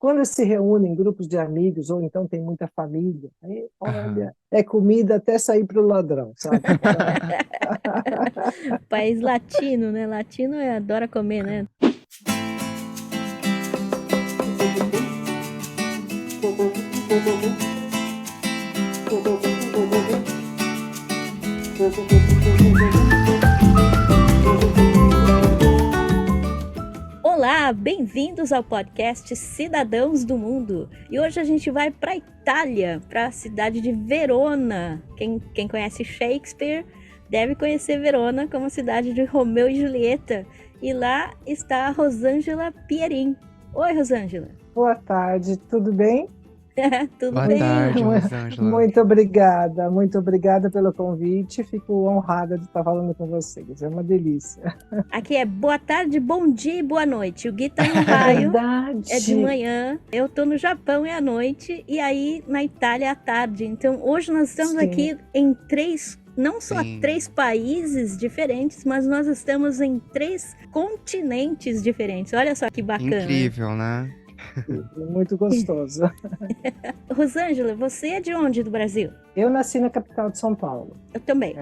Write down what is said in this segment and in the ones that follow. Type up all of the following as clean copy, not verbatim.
Quando se reúnem grupos de amigos, ou então tem muita família, aí, Aham. olha, é comida até sair para o ladrão, sabe? Então, País latino, né? Latino adora comer, né? Olá, bem-vindos ao podcast Cidadãos do Mundo. E hoje a gente vai para a Itália, para a cidade de Verona. Quem conhece Shakespeare deve conhecer Verona como a cidade de Romeu e Julieta. E lá está a Rosângela Pierin. Oi, Rosângela. boa tarde, tudo bem? Tudo Boa bem? tarde, Rosângela. Muito obrigada pelo convite. Fico honrada de estar falando com vocês. É uma delícia. Aqui é boa tarde, bom dia e boa noite. O Gui tá no É raio, é de verdade. manhã. Eu tô no Japão, é à noite. E aí na Itália é à tarde. Então hoje nós estamos Sim. aqui em três, não só Sim, três países diferentes, mas nós estamos em três continentes diferentes. Olha só que bacana. incrível, né? Muito gostoso. Rosângela, você é de onde do Brasil? Eu nasci na capital de São Paulo. Eu também.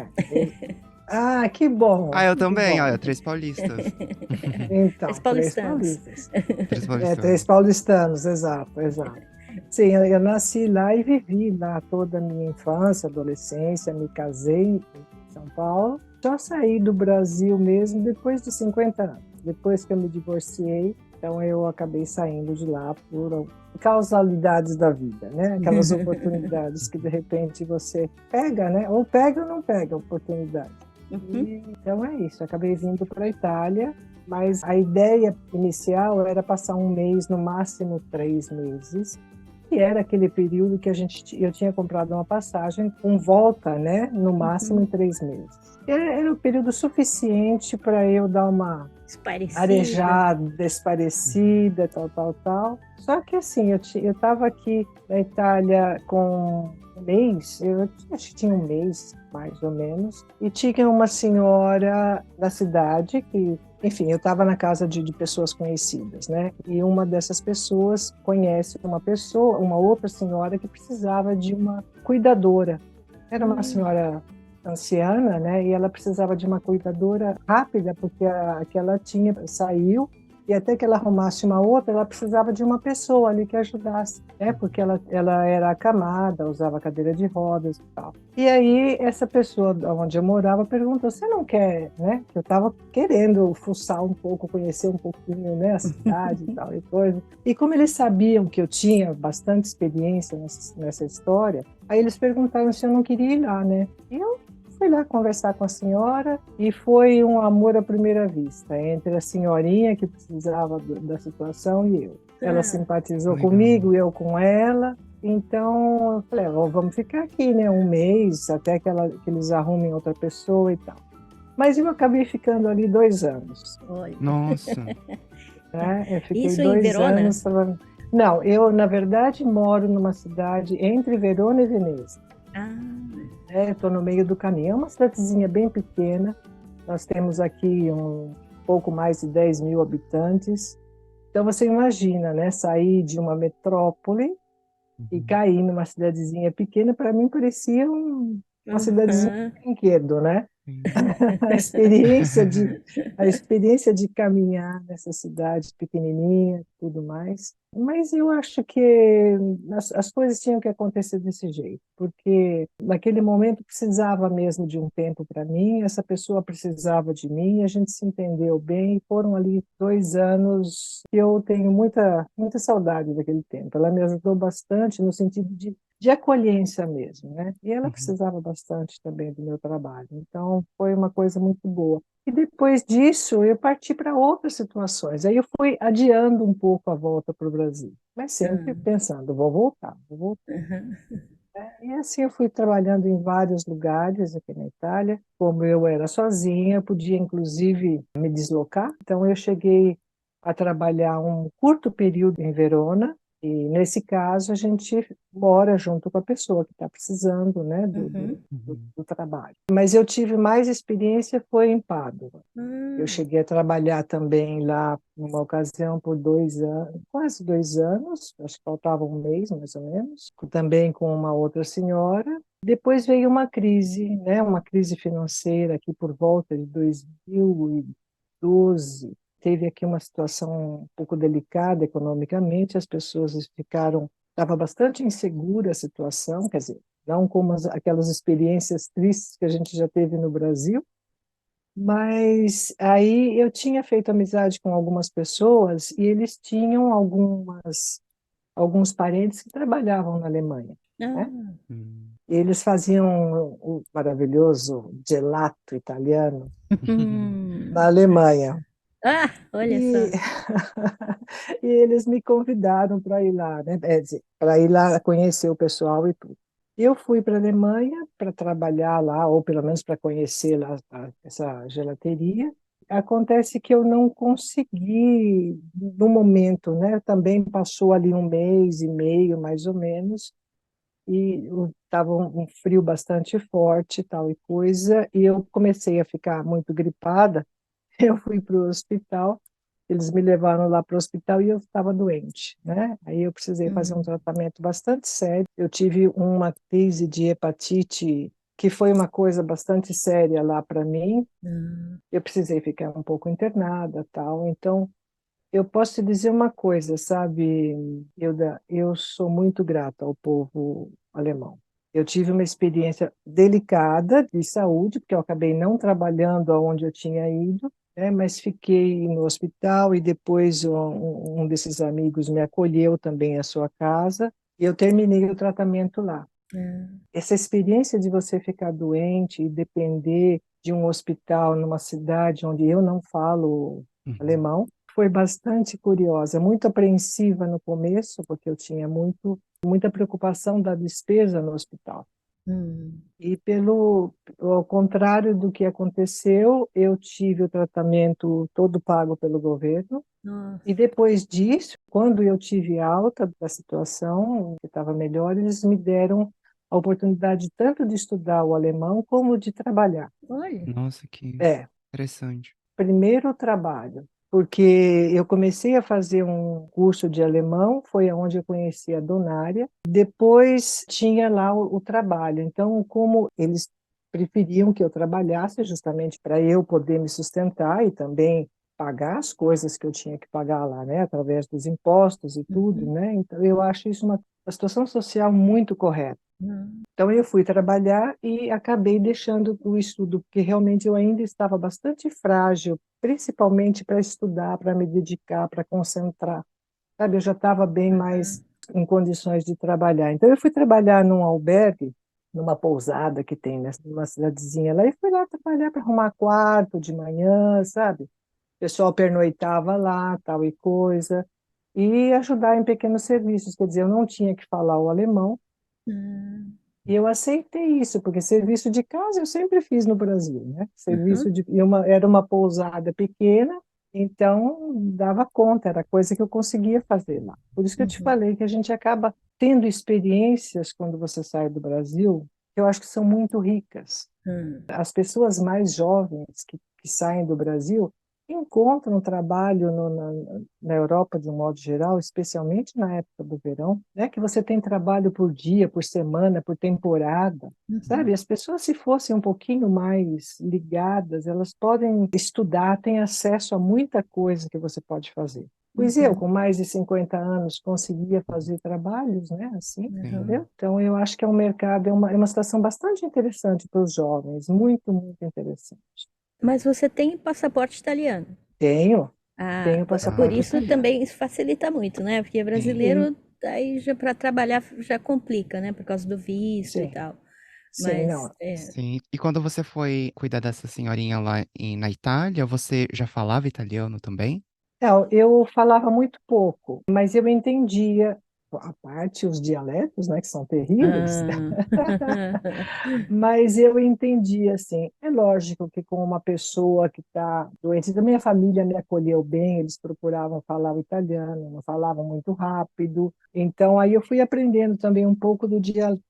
É, que bom, Ah, eu que também, bom. olha, três paulistas. Três Então, três paulistanos. paulistas. Três Três paulistanos. paulistanos, exato, exato. Sim, eu nasci lá e vivi lá toda a minha infância, adolescência, me casei em São Paulo. Só saí do Brasil mesmo depois de 50 anos. Depois que eu me divorciei, então eu acabei saindo de lá por causalidades da vida, né? Aquelas oportunidades que de repente você pega, né? Ou pega ou não pega a oportunidade. Uhum. Então é isso, acabei vindo para a Itália, mas a ideia inicial era passar um mês, no máximo 3 meses, que era aquele período que eu tinha comprado uma passagem com volta, né, no máximo em Uhum. 3 meses. Era o período suficiente para eu dar uma Esparecida. arejada, desparecida, tal, tal, tal. Só que assim, eu estava aqui na Itália com um mês, acho que tinha um mês, mais ou menos, e tinha uma senhora da cidade que, enfim, eu estava na casa de pessoas conhecidas, né? E uma dessas pessoas conhece uma outra senhora que precisava de uma cuidadora. Era uma Hum. senhora anciana, né? E ela precisava de uma cuidadora rápida, porque a que ela tinha saiu, e até que ela arrumasse uma outra, ela precisava de uma pessoa ali que ajudasse, né? Porque ela era acamada, usava cadeira de rodas e tal. E aí, essa pessoa onde eu morava perguntou: você não quer, né? Eu estava querendo fuçar um pouco, conhecer um pouquinho, né? A cidade e tal e coisa. E como eles sabiam que eu tinha bastante experiência nessa história, aí eles perguntaram se eu não queria ir lá, né? E eu fui lá conversar com a senhora e foi um amor à primeira vista entre a senhorinha que precisava da situação e eu. Ela Ah, simpatizou Legal. comigo, eu com ela. Então, eu falei: vamos ficar aqui, né, um mês, até que eles arrumem outra pessoa e tal. Mas eu acabei ficando ali 2 anos, olha. Nossa. né? Eu fiquei Isso em dois Verona? anos trabalhando. Não, eu, na verdade, moro numa cidade entre Verona e Veneza. Ah, Estou no meio do caminho. É uma cidadezinha bem pequena. Nós temos aqui um pouco mais de 10 mil habitantes. Então, você imagina, né, sair de uma metrópole e Uhum. cair numa cidadezinha pequena. Para mim, parecia uma cidadezinha aham. de brinquedo, né? Sim. a experiência de a experiência de caminhar nessa cidade pequenininha, tudo mais. Mas eu acho que as coisas tinham que acontecer desse jeito, porque naquele momento precisava mesmo de um tempo para mim, essa pessoa precisava de mim, a gente se entendeu bem, e foram ali 2 anos que eu tenho muita saudade daquele tempo. Ela me ajudou bastante no sentido de acolhência mesmo, né? E ela Uhum. precisava bastante também do meu trabalho. Então, foi uma coisa muito boa. E depois disso, eu parti para outras situações. Aí eu fui adiando um pouco a volta para o Brasil, mas sempre Ah, pensando: vou voltar, vou voltar. aham. E assim eu fui trabalhando em vários lugares aqui na Itália. Como eu era sozinha, podia inclusive me deslocar. Então, eu cheguei a trabalhar um curto período em Verona, E nesse caso a gente mora junto com a pessoa que está precisando, né, Uhum. do trabalho. Mas eu tive mais experiência foi em Pádua. Eu Hum. cheguei a trabalhar também lá numa ocasião por 2 anos, quase 2 anos, acho que faltava um mês mais ou menos, também com uma outra senhora. Depois veio uma crise, né, uma crise financeira aqui por volta de 2012. Teve aqui uma situação um pouco delicada economicamente, as pessoas ficaram, estava bastante insegura a situação, quer dizer, não como aquelas experiências tristes que a gente já teve no Brasil, mas aí eu tinha feito amizade com algumas pessoas e eles tinham alguns parentes que trabalhavam na Alemanha, né? Ah. E eles faziam o maravilhoso gelato italiano na Hum. Alemanha. Ah, olha E, só. e eles me convidaram para ir lá, né? Para ir lá conhecer o pessoal e tudo. Eu fui para a Alemanha para trabalhar lá, ou pelo menos para conhecer lá essa gelateria. Acontece que eu não consegui no momento, né? Também passou ali um mês e meio, mais ou menos, e estava um frio bastante forte, tal e coisa, e eu comecei a ficar muito gripada. Eu fui para o hospital, eles me levaram lá para o hospital e eu estava doente, né? Aí eu precisei fazer um Hum. tratamento bastante sério. Eu tive uma crise de hepatite, que foi uma coisa bastante séria lá para mim. Ah. Eu precisei ficar um pouco internada, tal. Então, eu posso te dizer uma coisa, sabe, Hilda? Eu sou muito grata ao povo alemão. Eu tive uma experiência delicada de saúde, porque eu acabei não trabalhando aonde eu tinha ido, né, mas fiquei no hospital e depois um desses amigos me acolheu também à sua casa e eu terminei o tratamento lá. Ah. Essa experiência de você ficar doente e depender de um hospital numa cidade onde eu não falo Uhum. alemão foi bastante curiosa, muito apreensiva no começo, porque eu tinha muita preocupação da despesa no hospital. Hum. E ao contrário do que aconteceu, eu tive o tratamento todo pago pelo governo. E Nossa. depois disso, quando eu tive alta da situação, que estava melhor, eles me deram a oportunidade tanto de estudar o alemão como de trabalhar. Olha. Nossa, que É, interessante. primeiro trabalho, porque eu comecei a fazer um curso de alemão, foi onde eu conheci a Donária. Depois tinha lá o trabalho. Então, como eles preferiam que eu trabalhasse justamente para eu poder me sustentar e também pagar as coisas que eu tinha que pagar lá, né, através dos impostos e tudo, Uhum. né? Então, eu acho isso uma situação social muito correta. Hum. Então, eu fui trabalhar e acabei deixando o estudo, porque realmente eu ainda estava bastante frágil, principalmente para estudar, para me dedicar, para concentrar. Sabe, eu já estava bem mais em condições de trabalhar. Então, eu fui trabalhar num albergue, numa pousada que tem numa cidadezinha lá, e fui lá trabalhar para arrumar quarto de manhã, sabe? O pessoal pernoitava lá, tal e coisa, e ajudar em pequenos serviços. Quer dizer, eu não tinha que falar o alemão, Hum. e eu aceitei isso, porque serviço de casa eu sempre fiz no Brasil, né? Uhum. Era uma pousada pequena, então dava conta, era coisa que eu conseguia fazer lá. Por isso que eu te Uhum. falei que a gente acaba tendo experiências quando você sai do Brasil, que eu acho que são muito ricas. Hum. As pessoas mais jovens que saem do Brasil encontram trabalho na Europa de um modo geral, especialmente na época do verão, né? Que você tem trabalho por dia, por semana, por temporada, Uhum. sabe? As pessoas, se fossem um pouquinho mais ligadas, elas podem estudar, têm acesso a muita coisa que você pode fazer. Pois eu, Uhum. com mais de 50 anos, conseguia fazer trabalhos, né, assim, Uhum. entendeu? Sim. Então, eu acho que é um mercado, é uma situação bastante interessante para os jovens, muito, muito interessante. Mas você tem passaporte italiano? Tenho, Ah, tenho por passaporte isso italiano. também isso facilita muito, né? Porque Sim. Sim, brasileiro aí já para trabalhar já complica, né? Por causa do visto e sim, tal. sim, Mas não. Sim. E quando você foi cuidar dessa senhorinha lá na Itália, você já falava italiano também? Não, eu falava muito pouco, mas eu entendia. a parte os dialetos, né, que são terríveis, Ah. mas eu entendi, assim, é lógico que com uma pessoa que está doente, a minha família me acolheu bem, eles procuravam falar o italiano, não falavam muito rápido, então aí eu fui aprendendo também um pouco do dialeto.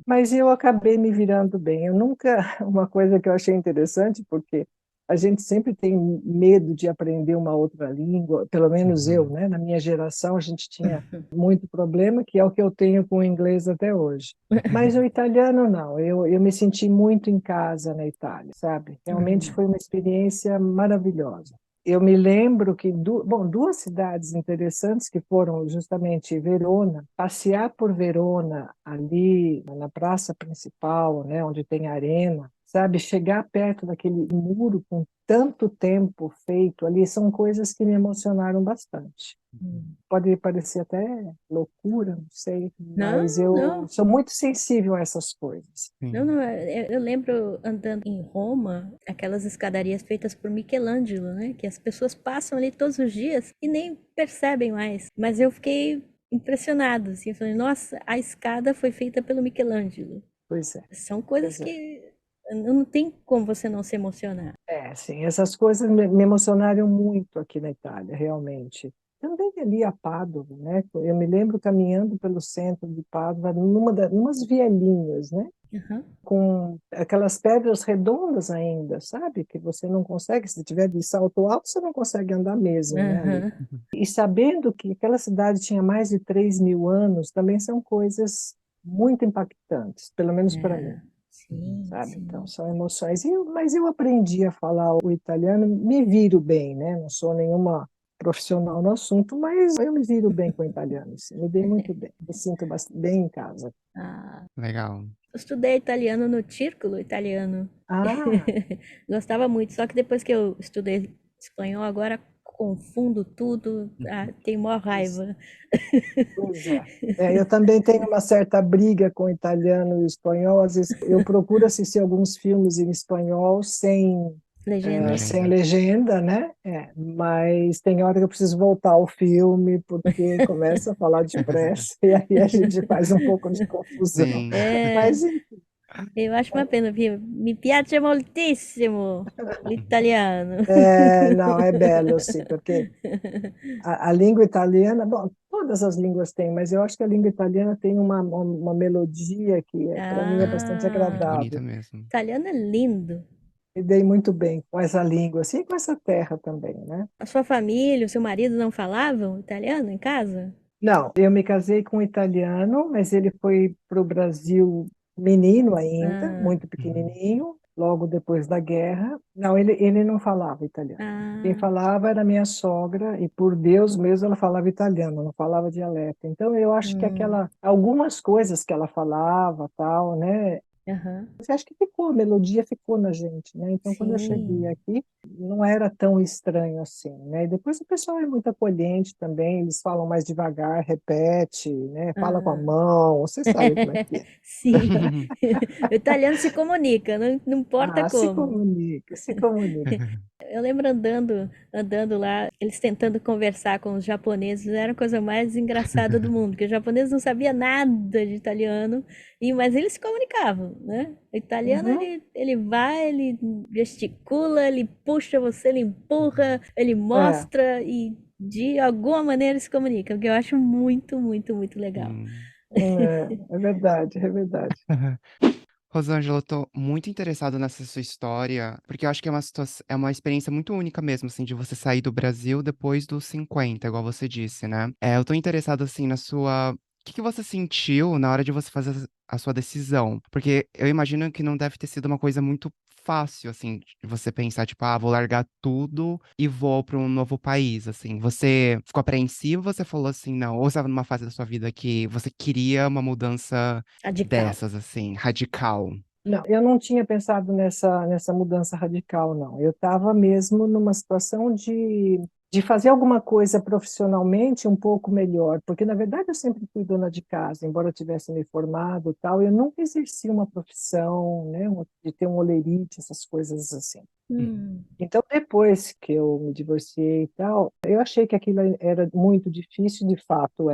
Mas eu acabei me virando bem. Eu nunca, uma coisa que eu achei interessante, porque a gente sempre tem medo de aprender uma outra língua, pelo menos eu, Uhum. né? Na minha geração, a gente tinha muito problema, que é o que eu tenho com o inglês até hoje. Mas o italiano, não. Eu me senti muito em casa na Itália, sabe? Realmente Uhum. foi uma experiência maravilhosa. Eu me lembro que duas cidades interessantes que foram justamente Verona, passear por Verona ali na praça principal, né, onde tem a arena, sabe, chegar perto daquele muro com tanto tempo feito ali, são coisas que me emocionaram bastante. Hum. Pode parecer até loucura, não sei, mas Não, eu não. sou muito sensível a essas coisas. Não, Sim. não, eu lembro andando em Roma, aquelas escadarias feitas por Michelangelo, né? Que as pessoas passam ali todos os dias e nem percebem mais. Mas eu fiquei impressionado, assim, eu falei, nossa, a escada foi feita pelo Michelangelo. Pois é, São coisas pois é. que não tem como você não se emocionar. É, sim, essas coisas me emocionaram muito aqui na Itália, realmente. Também ali a Pádua, né? Eu me lembro caminhando pelo centro de Pádua, numas vielinhas, né? Aham. Com aquelas pedras redondas ainda, sabe? Que você não consegue, se tiver de salto alto, você não consegue andar mesmo, né? Ali. Aham. E sabendo que aquela cidade tinha mais de 3.000 anos, também são coisas muito impactantes, pelo menos para mim, É, sim, sabe? Então, sim. são emoções. Mas eu aprendi a falar o italiano, me viro bem, né? Não sou nenhuma profissional no assunto, mas eu me viro bem com o italiano, assim, me dei muito bem, me sinto bem em casa. Ah, Legal. eu estudei italiano no Círculo Italiano. Ah, Gostava muito, só que depois que eu estudei espanhol, agora confundo tudo, tenho maior pois, raiva. pois é. É, eu também tenho uma certa briga com o italiano e o espanhol. Às vezes eu procuro assistir alguns filmes em espanhol Legenda. sem Legenda. legenda, né? É, mas tem hora que eu preciso voltar ao filme porque começa a falar depressa e aí a gente faz um pouco de confusão. Sim. É, Mas enfim, eu acho uma pena, viu? Mi piace moltissimo l'italiano. não, é belo, sim, porque a língua italiana, bom, todas as línguas têm, mas eu acho que a língua italiana tem uma melodia que para mim é bastante Muito Ah, bonita agradável. mesmo. italiano é lindo. Me dei muito bem com essa língua, assim, e com essa terra também, né? A sua família, o seu marido não falavam italiano em casa? Não, eu me casei com um italiano, mas ele foi para o Brasil menino ainda, Ah, muito Uhum. pequenininho, logo depois da guerra. Não, ele não falava italiano. Quem ah, falava era minha sogra, e por Deus mesmo ela falava italiano, não falava dialeto. Então eu acho que hum, algumas coisas que ela falava, tal, né? aham, Você acha que ficou, a melodia ficou na gente, né? Então, quando eu cheguei sim. aqui, não era tão estranho assim, né? E depois o pessoal é muito acolhente também, eles falam mais devagar, repete, né? Fala com a Ah. mão, você sabe como é que é. Sim. O italiano se comunica, não importa Ah, se como. comunica, se comunica. Eu lembro andando lá, eles tentando conversar com os japoneses, era a coisa mais engraçada do mundo, porque os japoneses não sabiam nada de italiano, mas eles se comunicavam, né? O italiano, Uhum, ele vai, ele gesticula, ele puxa você, ele empurra, ele é, mostra e de alguma maneira se comunica, o que eu acho muito, muito, muito legal. Sim. é verdade, é verdade. Rosângela, eu tô muito interessado nessa sua história, porque eu acho que é uma experiência muito única mesmo, assim, de você sair do Brasil depois dos 50, igual você disse, né? Eu tô interessado, assim, na sua. O que que você sentiu na hora de você fazer a sua decisão? Porque eu imagino que não deve ter sido uma coisa muito fácil, assim, de você pensar, tipo, vou largar tudo e vou para um novo país, assim. Você ficou apreensivo, você falou assim, não, ou você estava numa fase da sua vida que você queria uma mudança Radical. dessas, assim, radical. Não, eu não tinha pensado nessa mudança radical, não. Eu estava mesmo numa situação de fazer alguma coisa profissionalmente um pouco melhor, porque na verdade eu sempre fui dona de casa, embora eu tivesse me formado e tal, eu nunca exerci uma profissão, né, de ter um holerite, essas coisas assim. Hum. Então, depois que eu me divorciei e tal, eu achei que aquilo era muito difícil, de fato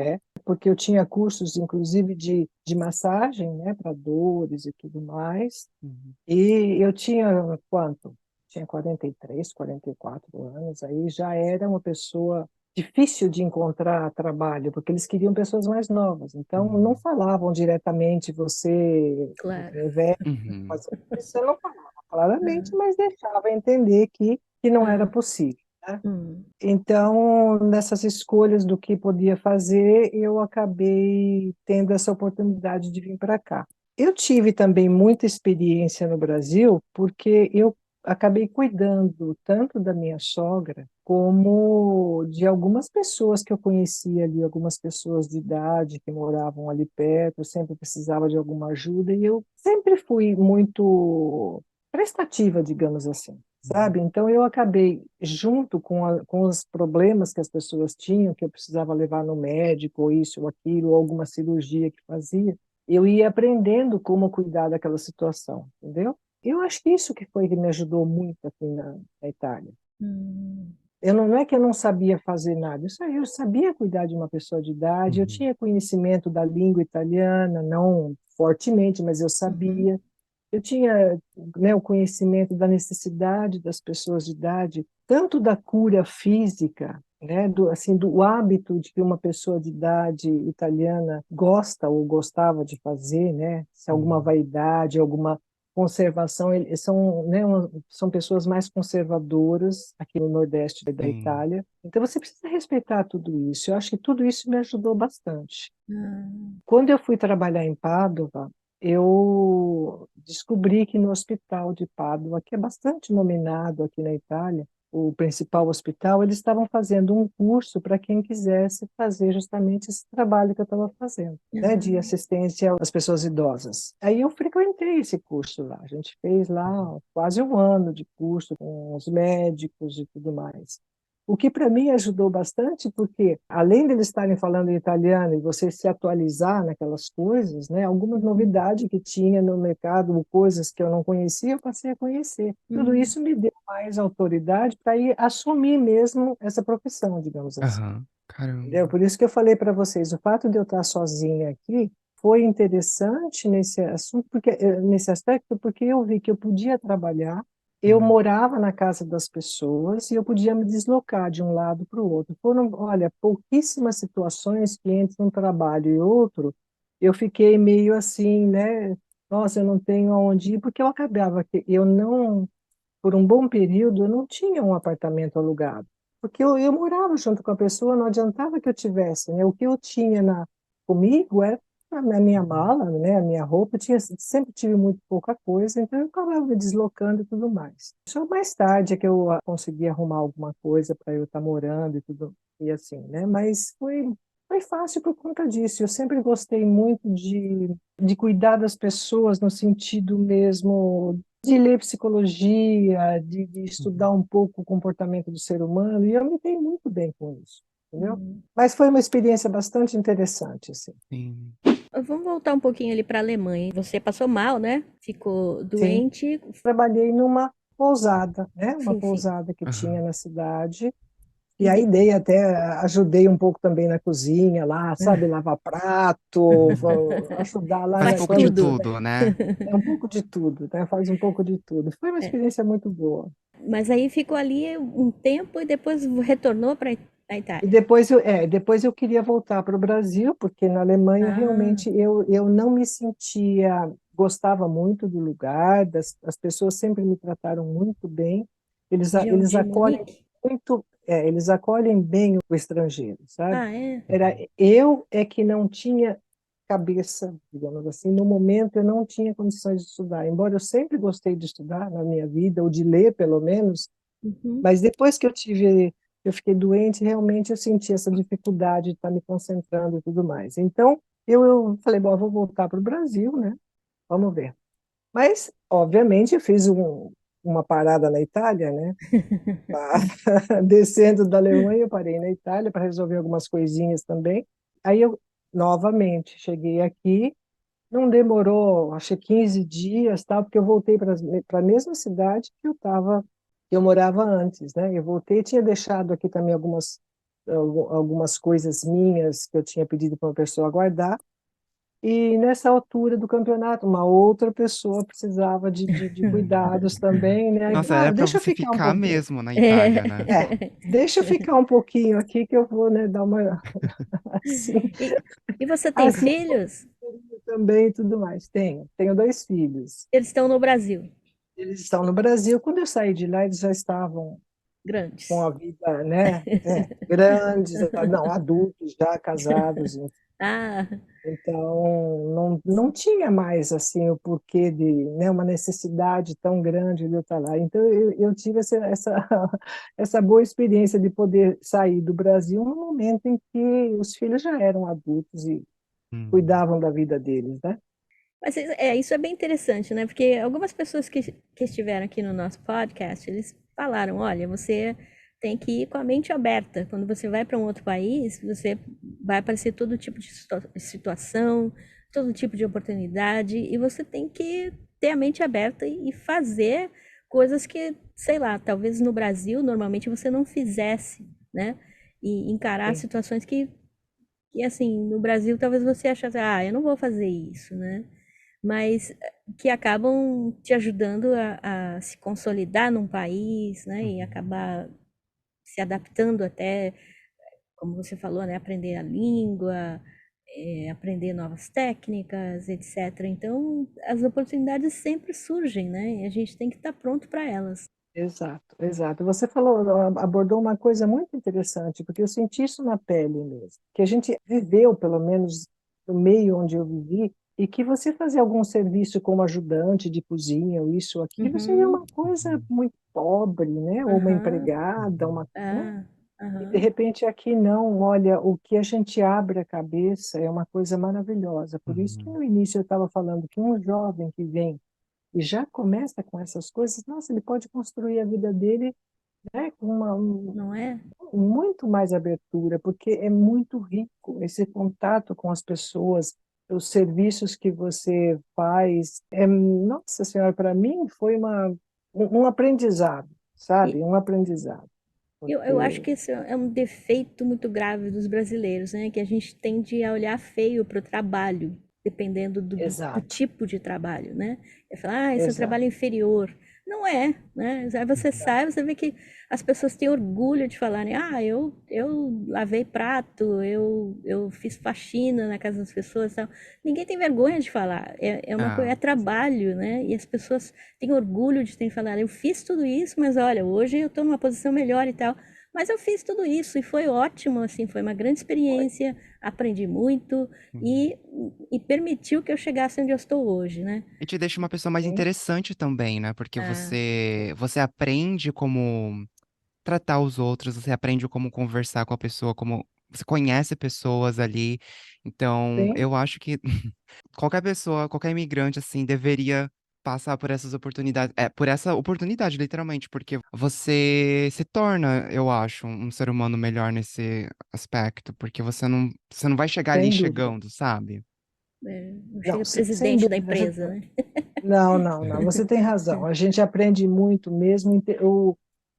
porque eu tinha cursos, inclusive, de massagem, né, para dores e tudo mais, Uhum. e eu tinha quanto? Tinha 43, 44 anos, aí já era uma pessoa difícil de encontrar trabalho, porque eles queriam pessoas mais novas, então não Uhum. falavam diretamente você Claro. é velho, Uhum. mas você não falava claramente, mas deixava entender que não era Aham. possível, né? Hum. Então, nessas escolhas do que podia fazer, eu acabei tendo essa oportunidade de vir para cá. Eu tive também muita experiência no Brasil, porque eu acabei cuidando tanto da minha sogra, como de algumas pessoas que eu conhecia ali, algumas pessoas de idade que moravam ali perto, eu sempre precisava de alguma ajuda, e eu sempre fui muito prestativa, digamos assim, sabe? Então eu acabei, junto com os problemas que as pessoas tinham, que eu precisava levar no médico, ou isso ou aquilo, ou alguma cirurgia que fazia, eu ia aprendendo como cuidar daquela situação, entendeu? Eu acho que isso que foi que me ajudou muito aqui na Itália. Hum. Não é que eu não sabia fazer nada, eu sabia cuidar de uma pessoa de idade, eu Uhum. tinha conhecimento da língua italiana, não fortemente, mas eu Uhum. sabia. Eu tinha, né, o conhecimento da necessidade das pessoas de idade, tanto da cura física, né, assim, do hábito de que uma pessoa de idade italiana gosta ou gostava de fazer, né, se alguma Uhum. vaidade, alguma conservação, eles são, né, são pessoas mais conservadoras aqui no Nordeste da Sim. Itália. Então você precisa respeitar tudo isso. Eu acho que tudo isso me ajudou bastante. Ah. Quando eu fui trabalhar em Pádua, eu descobri que no hospital de Pádua, que é bastante nominado aqui na Itália, o principal hospital, eles estavam fazendo um curso para quem quisesse fazer justamente esse trabalho que eu estava fazendo, né, de Aham. assistência às pessoas idosas. Aí eu frequentei esse curso lá. A gente fez lá quase um ano de curso com os médicos e tudo mais. O que para mim ajudou bastante, porque além de eles estarem falando em italiano e você se atualizar naquelas coisas, né, algumas Uhum. novidades que tinha no mercado, ou coisas que eu não conhecia, eu passei a conhecer. Tudo Uhum. isso me deu mais autoridade para ir assumir mesmo essa profissão, digamos assim. Aham. Entendeu? Caramba. Por isso que eu falei para vocês, o fato de eu estar sozinha aqui foi interessante nesse assunto, nesse aspecto, porque eu vi que eu podia trabalhar, eu Hum. morava na casa das pessoas e eu podia me deslocar de um lado para o outro. Foram, olha, pouquíssimas situações que entre um trabalho e outro, eu fiquei meio assim, né? Nossa, eu não tenho aonde ir, porque eu acabava que eu não, por um bom período, eu não tinha um apartamento alugado, porque eu morava junto com a pessoa, não adiantava que eu tivesse, né? O que eu tinha comigo era a minha Uhum. mala, né? A minha roupa, eu tinha, sempre tive muito pouca coisa, então eu acabava me deslocando e tudo mais. Só mais tarde é que eu consegui arrumar alguma coisa para eu estar morando e tudo, e assim, né? Mas foi fácil por conta disso. Eu sempre gostei muito de cuidar das pessoas no sentido mesmo de ler psicologia, de estudar Uhum. um pouco o comportamento do ser humano, e eu me dei muito bem com isso, entendeu? Uhum. Mas foi uma experiência bastante interessante, assim. Sim. Vamos voltar um pouquinho ali para a Alemanha. Você passou mal, né? Ficou Sim, doente. trabalhei numa pousada, né? Uma Sim, sim. pousada que tinha Aham. na cidade, e E aí de... ajudei um pouco também na cozinha lá, sabe? Lavar prato, ajudar lá, Faz um né? Faz pouco de tudo. tudo, né? É um pouco de tudo, né? Faz um pouco de tudo. Foi uma É. experiência muito boa. Mas aí ficou ali um tempo e depois retornou para a E Itália. depois eu queria voltar para o Brasil, porque na Alemanha Ah, realmente eu não me sentia, gostava muito do lugar, as pessoas sempre me trataram muito bem, eles de acolhem Munique? muito, eles acolhem bem o estrangeiro, sabe? Ah, é? Uhum. Eu é que não tinha cabeça, digamos assim, no momento eu não tinha condições de estudar, embora eu sempre gostei de estudar na minha vida, ou de ler pelo menos, Uhum. mas depois que eu fiquei doente, realmente eu senti essa dificuldade de estar me concentrando e tudo mais. Então, eu falei, bom, eu vou voltar para o Brasil, né? Vamos ver. Mas, obviamente, eu fiz uma parada na Itália, né? Descendo da Alemanha, eu parei na Itália para resolver algumas coisinhas também. Aí eu novamente cheguei aqui, não demorou, acho que 15 dias, tal, porque eu voltei para a mesma cidade que eu morava antes, né? Eu voltei, tinha deixado aqui também algumas coisas minhas que eu tinha pedido para uma pessoa guardar. E nessa altura do campeonato, uma outra pessoa precisava de cuidados também, né? Aí Nossa, falou, era ah, pra deixa eu você ficar um ficar pouquinho. mesmo na Itália, né? É, deixa eu ficar um pouquinho aqui que eu vou, né, dar uma assim, E, e você tem assim filhos? também e tudo mais. Tenho dois filhos. Eles estão no Brasil, Eles estão no Brasil. Quando eu saí de lá, eles já estavam com grandes. a vida, né, grandes, não, adultos já casados. Ah, Então, não tinha mais assim o porquê de, né, uma necessidade tão grande de eu estar lá. Então, eu tive essa boa experiência de poder sair do Brasil no momento em que os filhos já eram adultos e Hum. cuidavam da vida deles, né? mas isso é bem interessante, né? Porque algumas pessoas que estiveram aqui no nosso podcast, eles falaram, olha, você tem que ir com a mente aberta. Quando você vai para um outro país, você vai aparecer todo tipo de situação, todo tipo de oportunidade, e você tem que ter a mente aberta e fazer coisas que, sei lá, talvez no Brasil normalmente você não fizesse, né? E encarar Sim, situações que assim, no Brasil talvez você achasse, ah, eu não vou fazer isso, né? Mas que acabam te ajudando a se consolidar num país, né? E Uhum. acabar se adaptando até, como você falou, né? Aprender a língua, aprender novas técnicas, etc. Então, as oportunidades sempre surgem, né? E a gente tem que estar pronto para elas. exato, exato. Você falou, abordou uma coisa muito interessante, porque eu senti isso na pele mesmo, que a gente viveu, pelo menos no meio onde eu vivi, e que você fazer algum serviço como ajudante de cozinha, ou isso ou aquilo, seria Uhum, uma coisa Uhum. muito pobre, né? Ou uma aham, empregada, Uhum. uma, né? ah, E de aham, repente aqui não, olha, o que a gente abre a cabeça é uma coisa maravilhosa. Por isso que Uhum. no início eu estava falando que um jovem que vem e já começa com essas coisas, nossa, ele pode construir a vida dele, né, com não é? muito mais abertura, porque é muito rico esse contato com as pessoas, os serviços que você faz. Nossa Senhora, para mim foi um aprendizado, E, sabe? Um aprendizado. eu acho Porque, que esse é um defeito muito grave dos brasileiros, né? Que a gente tende a olhar feio para o trabalho, dependendo do exato, tipo de trabalho, né? É falar, ah, esse é um exato. trabalho inferior. Não é, né? Aí você Não, sai, você vê que as pessoas têm orgulho de falarem, ah, eu lavei prato, eu fiz faxina na casa das pessoas, e tal. Ninguém tem vergonha de falar. É uma coisa, é Ah, trabalho, né? E as pessoas têm orgulho de ter falado, eu fiz tudo isso, mas olha, hoje eu estou numa posição melhor e tal. Mas eu fiz tudo isso e foi ótimo, assim, foi uma grande foi. experiência, aprendi muito sim. e, e permitiu que eu chegasse onde eu estou hoje, né? E te deixa uma pessoa mais Sim, interessante também, né? Porque Ah, você aprende como tratar os outros, você aprende como conversar com a pessoa, como você conhece pessoas ali. Então, sim, eu acho que qualquer pessoa, qualquer imigrante, assim, deveria passar por essas oportunidades, por essa oportunidade, literalmente, porque você se torna, eu acho, um ser humano melhor nesse aspecto, porque você não vai chegar ali sem dúvida. chegando, sabe? não Não, chega sem presidente da dúvida. empresa, né? Não, você tem razão. A gente aprende muito mesmo.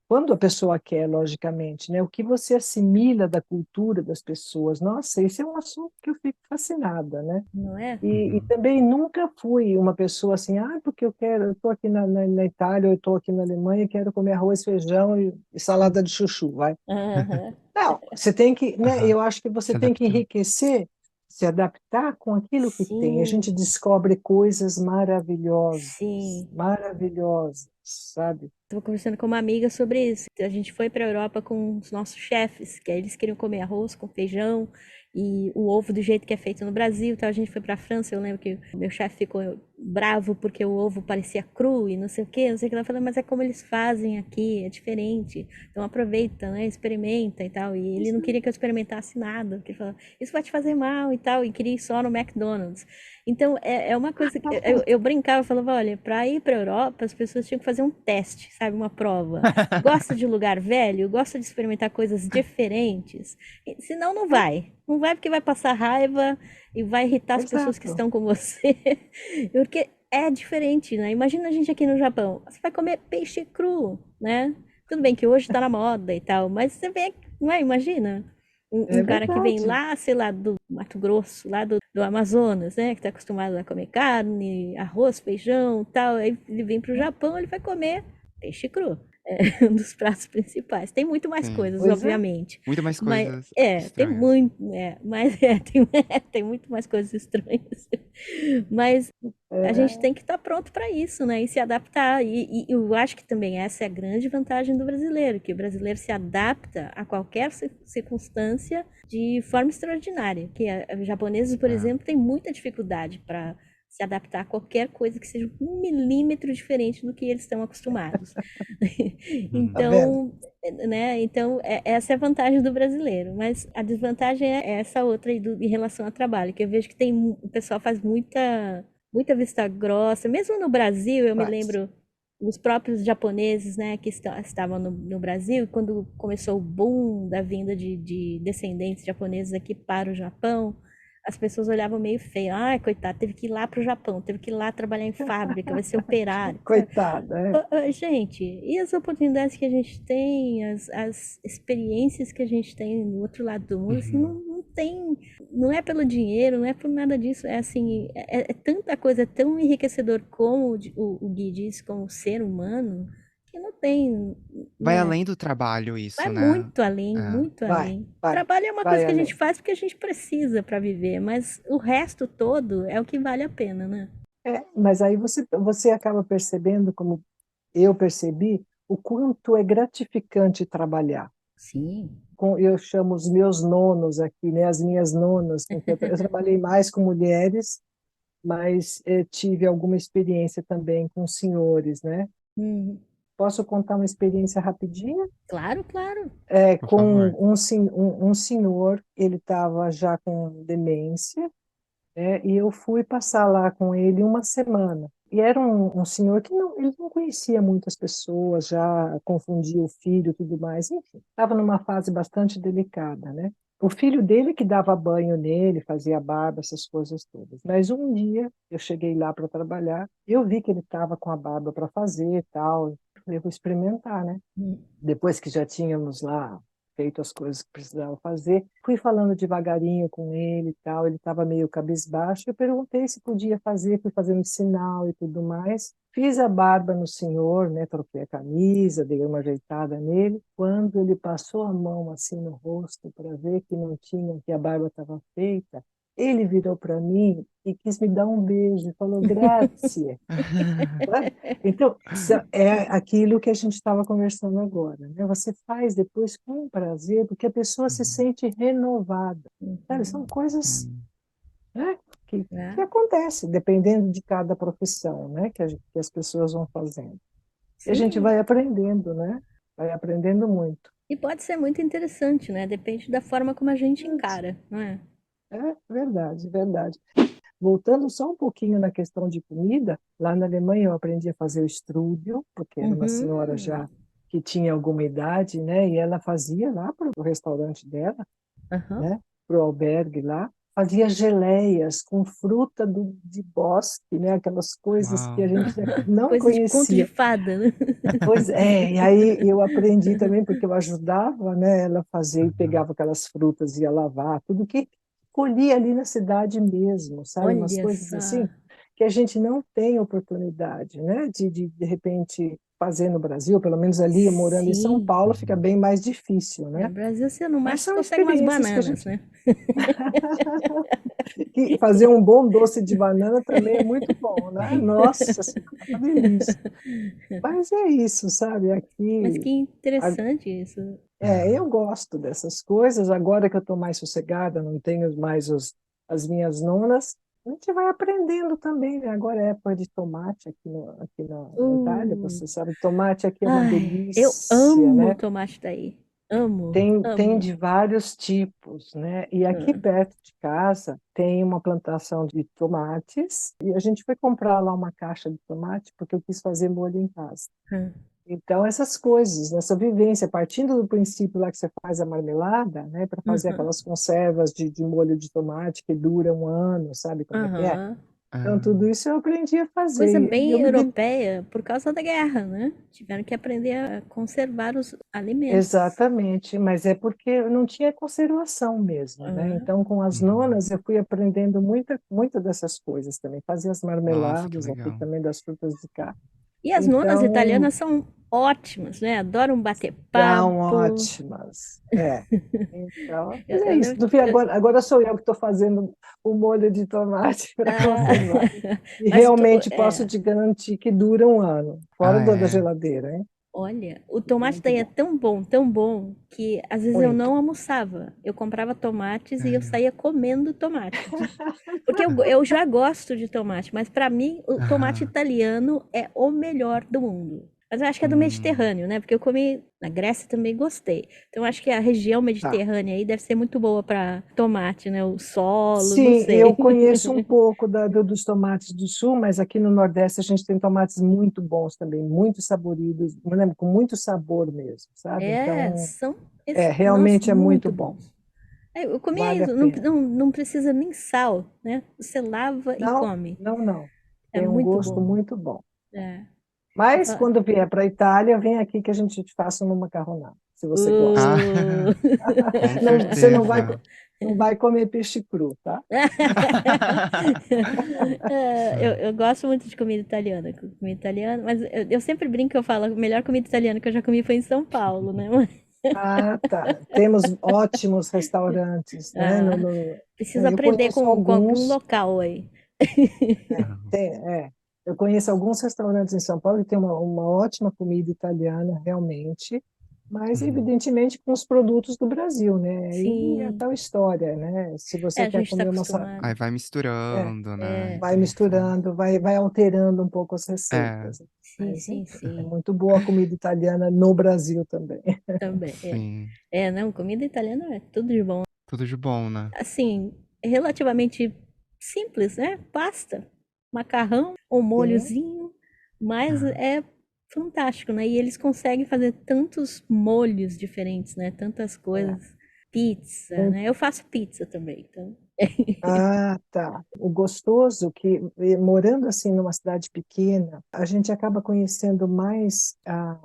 Quando a pessoa quer, logicamente, né? O que você assimila da cultura das pessoas. Nossa, esse é um assunto que eu fico fascinada, né? Não é? E Uhum. também nunca fui uma pessoa assim, porque eu estou aqui na Itália, eu estou aqui na Alemanha, quero comer arroz, feijão e salada de chuchu, vai. Aham. Não, você tem que, né? Aham. Eu acho que você Se tem que adaptar. enriquecer, se adaptar com aquilo que tem. A gente Sim, descobre coisas maravilhosas, sim. maravilhosas, sabe? Estava conversando com uma amiga sobre isso. A gente foi para a Europa com os nossos chefes, que aí eles queriam comer arroz com feijão e o ovo do jeito que é feito no Brasil. Então a gente foi pra França, eu lembro que o meu chefe ficou bravo porque o ovo parecia cru e não sei o que, não sei o que. Ela falou, mas é como eles fazem aqui, é diferente. Então aproveita, né? Experimenta e tal. E ele não queria que eu experimentasse nada, porque ele falou, isso vai te fazer mal e tal, e queria ir só no McDonald's. Então é uma coisa que eu brincava, eu falava, olha, para ir para Europa, as pessoas tinham que fazer um teste, sabe, uma prova. Gosta de lugar velho, gosta de experimentar coisas diferentes, senão não vai. Não vai porque vai passar raiva e vai irritar as pessoas que Exato. estão com você. Porque é diferente, né? Imagina a gente aqui no Japão, você vai comer peixe cru, né? Tudo bem que hoje tá na moda e tal, mas você vê, não é? Imagina É um cara que vem verdade. lá, sei lá, do Mato Grosso, lá do Amazonas, né? Que tá acostumado a comer carne, arroz, feijão, tal. Aí ele vem pro Japão, ele vai comer peixe cru. É um dos pratos principais. Tem muito mais Sim. coisas, Pois é. obviamente. Muito mais Mas coisas tem estranhas. muito, mas tem muito mais coisas estranhas. Mas a gente É, tem que estar pronto para isso, né? E se adaptar. E eu acho que também essa é a grande vantagem do brasileiro, que o brasileiro se adapta a qualquer circunstância de forma extraordinária. Que os japoneses, por É. exemplo, têm muita dificuldade para se adaptar a qualquer coisa que seja 1 milímetro diferente do que eles estão acostumados. Uhum. tá vendo? Então, né? Então, essa é a vantagem do brasileiro. Mas a desvantagem é essa outra aí em relação ao trabalho, que eu vejo que o pessoal faz muita vista grossa. Mesmo no Brasil, eu me Faz. lembro os próprios japoneses, né, que estavam no Brasil, quando começou o boom da vinda de descendentes japoneses aqui para o Japão, as pessoas olhavam meio feio. Ai, coitado, teve que ir lá para o Japão, teve que ir lá trabalhar em fábrica, vai ser operário. Coitada, é. Gente, e as oportunidades que a gente tem, as experiências que a gente tem no outro lado do mundo, assim, Uhum. não tem, não é pelo dinheiro, não é por nada disso, é assim, é tanta coisa, é tão enriquecedor como o Gui disse, como ser humano, que não tem, Vai né? além do trabalho Vai isso, né? muito além, É. muito Vai, além. vai, Trabalho é uma coisa vai que a gente além. faz porque a gente precisa para viver, mas o resto todo é o que vale a pena, né? É, mas aí você acaba percebendo, como eu percebi, o quanto é gratificante trabalhar. Sim. Eu chamo os meus nonos aqui, né, as minhas nonas, porque eu trabalhei mais com mulheres, mas tive alguma experiência também com senhores, né? Uhum. Posso contar uma experiência rapidinha? Claro, claro. Por Com favor. um senhor, ele estava já com demência, né? E eu fui passar lá com ele uma semana. E era um senhor que ele não conhecia muitas pessoas, já confundia o filho e tudo mais, enfim, estava numa fase bastante delicada, né? O filho dele que dava banho nele, fazia barba, essas coisas todas. Mas um dia eu cheguei lá para trabalhar, eu vi que ele estava com a barba para fazer e tal. Eu falei, vou experimentar, né? Uhum. Depois que já tínhamos lá feito as coisas que precisava fazer, fui falando devagarinho com ele e tal, ele estava meio cabisbaixo, eu perguntei se podia fazer, fui fazendo sinal e tudo mais, fiz a barba no senhor, né, troquei a camisa, dei uma ajeitada nele, quando ele passou a mão assim no rosto para ver que não tinha, que a barba estava feita, ele virou para mim e quis me dar um beijo, falou, grazie. Sabe? Então, é aquilo que a gente estava conversando agora, né? Você faz depois com prazer, porque a pessoa se Uhum. sente renovada. Sabe? São Uhum. coisas, Sim. né, que Né? acontecem, dependendo de cada profissão, né, que as pessoas vão fazendo. E a gente Sim. vai aprendendo, né? Vai aprendendo muito. E pode ser muito interessante, né? Depende da forma como a gente encara, não é? É verdade, verdade. Voltando só um pouquinho na questão de comida, lá na Alemanha eu aprendi a fazer o strudel, porque era uma senhora Uhum. já que tinha alguma idade, né? E ela fazia lá para o restaurante dela, Aham. né? Para o albergue lá, fazia geleias com fruta de bosque, né? Aquelas coisas que a Uau. gente não Coisa de conto de conhecia. fada, né? Pois é, e aí eu aprendi também, porque eu ajudava, né, ela a fazer e Uhum. pegava aquelas frutas, ia lavar, tudo que colhia ali na cidade mesmo, sabe? Umas Olha coisas só. assim que a gente não tem oportunidade, né, de repente, fazer no Brasil, pelo menos ali morando em São Sim. Paulo, fica bem mais difícil, No né? Brasil, você no Mas máximo são consegue umas experiências que a bananas, gente. né? E fazer um bom doce de banana também é muito bom, né? Nossa Senhora, é uma delícia. Mas é isso, sabe? Mas que A- interessante isso. eu gosto dessas coisas. Agora que eu estou mais sossegada, não tenho mais as minhas nonas, a gente vai aprendendo também, né? Agora é época de tomate aqui na Itália, Uh, você sabe, tomate aqui é uma ai, eu delícia, amo né? tomate daí. Amo, Tem amo. de vários tipos, né? E aqui Ah, perto de casa tem uma plantação de tomates e a gente foi comprar lá uma caixa de tomate porque eu quis fazer molho em casa. ah. Então, essas coisas, essa vivência, partindo do princípio lá que você faz a marmelada, né, para fazer Uhum, aquelas conservas de molho de tomate que dura um ano, sabe como é que é? aham. Então, tudo Ah, isso eu aprendi a Coisa fazer. E eu bem me dei. europeia por causa da guerra, né? Tiveram que aprender a conservar os alimentos. Exatamente, mas é porque não tinha conservação mesmo, né? Ah, Então, com as uhum. nonas, eu fui aprendendo muita dessas coisas também. Fazia as Nossa, que marmeladas aqui legal. também das frutas de cá. e as nonas Então, italianas são ótimas, né? Adoram bater são papo. ótimas. É. Então, mas Eu é isso. lembro No que fim, agora sou eu que estou fazendo o molho de tomate para ah, conservar. E mas realmente posso te garantir que dura um ano, fora Ah, da é. geladeira, hein? olha, o Fica tomate muito daí é bom. tão bom, que às vezes eu Muito. não almoçava. Eu comprava tomates e eu Sério. saía comendo tomate. Porque eu já gosto de tomate, mas para mim o tomate Aham. italiano é o melhor do mundo. Mas eu acho que é do Hum. Mediterrâneo, né? Porque eu comi na Grécia também gostei. Então eu acho que a região Tá. mediterrânea aí deve ser muito boa para tomate, né? O solo, não Sim, eu sei. conheço um pouco dos tomates do sul, mas aqui no Nordeste a gente tem tomates muito bons também, muito saboridos, né, com muito sabor mesmo, sabe? É, Então, são, nossa, realmente é muito muito bom. bons. Eu comia Vale a isso, pena. não precisa nem sal, né? Você lava e Não, come. não, não. É Tem um muito gosto bom. muito bom. É. Eu Mas falo, quando vier para a Itália, vem aqui que a gente te faça uma macarronada, se você gosta. Ah, uh. com Não, você certeza. não vai comer peixe cru, tá? Eu gosto muito de comida italiana, mas eu sempre brinco que eu falo, a melhor comida italiana que eu já comi foi em São Paulo, né? Ah, tá. Temos ótimos restaurantes, né? Ah, preciso Eu aprender conheço com algum alguns. local aí. Tem, eu conheço alguns restaurantes em São Paulo que tem uma ótima comida italiana, realmente, mas Uhum. evidentemente com os produtos do Brasil, né? E é Sim, tal história, né? Se é, você a quer gente tá comer Aí acostumado. vai é, misturando, né? É, vai Então, assim. misturando, vai alterando um pouco as É, receitas. sim, Mas, sim, enfim, é sim. muito boa a comida italiana no Brasil também. Também, é. sim. Não, comida italiana é tudo de bom. Tudo de bom, né? Assim, é relativamente simples, né? Pasta, macarrão, um Sim, molhozinho, mas Ah, é fantástico, né? E eles conseguem fazer tantos molhos diferentes, né? Tantas é. coisas. Pizza, Um né? Eu faço pizza também, então. Ah, tá. O gostoso que, morando assim numa cidade pequena, a gente acaba conhecendo mais a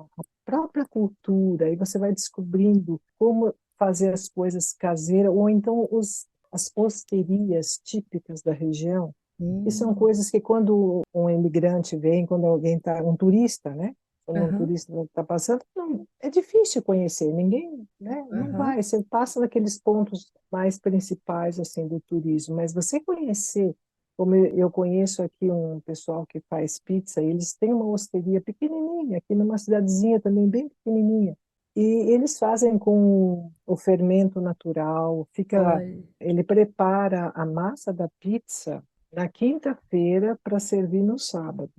própria cultura e você vai descobrindo como fazer as coisas caseiras, ou então as osterias típicas da região, que são Hum, coisas que quando um imigrante vem, quando alguém está, um turista, né? Quando um aham, turista está passando, não, é difícil conhecer, ninguém, né? Não aham. vai, você passa naqueles pontos mais principais assim do turismo, mas você conhecer, como eu conheço aqui um pessoal que faz pizza, eles têm uma osteria pequenininha, aqui numa cidadezinha também bem pequenininha, e eles fazem com o fermento natural, Olha. ele prepara a massa da pizza na quinta-feira para servir no sábado.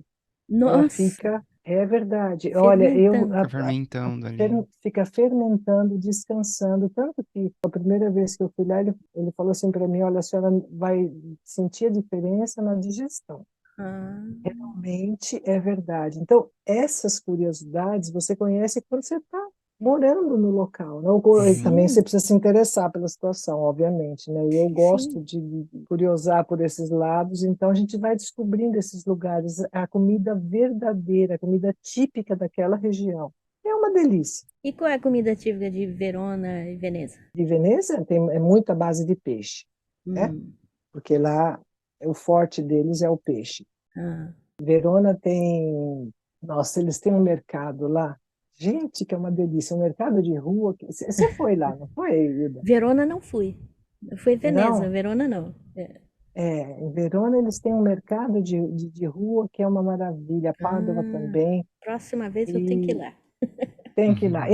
Ela Nossa, fica, é verdade. Olha, fermentando. fica fermentando ali. fica fermentando, descansando, tanto que a primeira vez que eu fui lá, ele falou assim para mim, olha, a senhora vai sentir a diferença na digestão. Ah, Realmente é verdade. Então, essas curiosidades você conhece quando você está morando no local, né? E Uhum. também você sim, precisa se interessar pela situação, obviamente, né? E eu sim. gosto de curiosar por esses lados, então a gente vai descobrindo esses lugares, a comida verdadeira, a comida típica daquela região. É uma delícia. E qual é a comida típica de Verona e Veneza? De Veneza é muita base de peixe, né? Hum, Porque lá o forte deles é o peixe. ah, Verona tem. Nossa, eles têm um mercado lá. Gente, que é uma delícia, um mercado de rua. Você foi lá, não foi, Ida? Verona não fui. Eu fui em Veneza, Não? Verona não. Em Verona eles têm um mercado de rua que é uma maravilha, Pádua Ah, também, próxima vez eu tenho que ir e lá. tem que ir lá.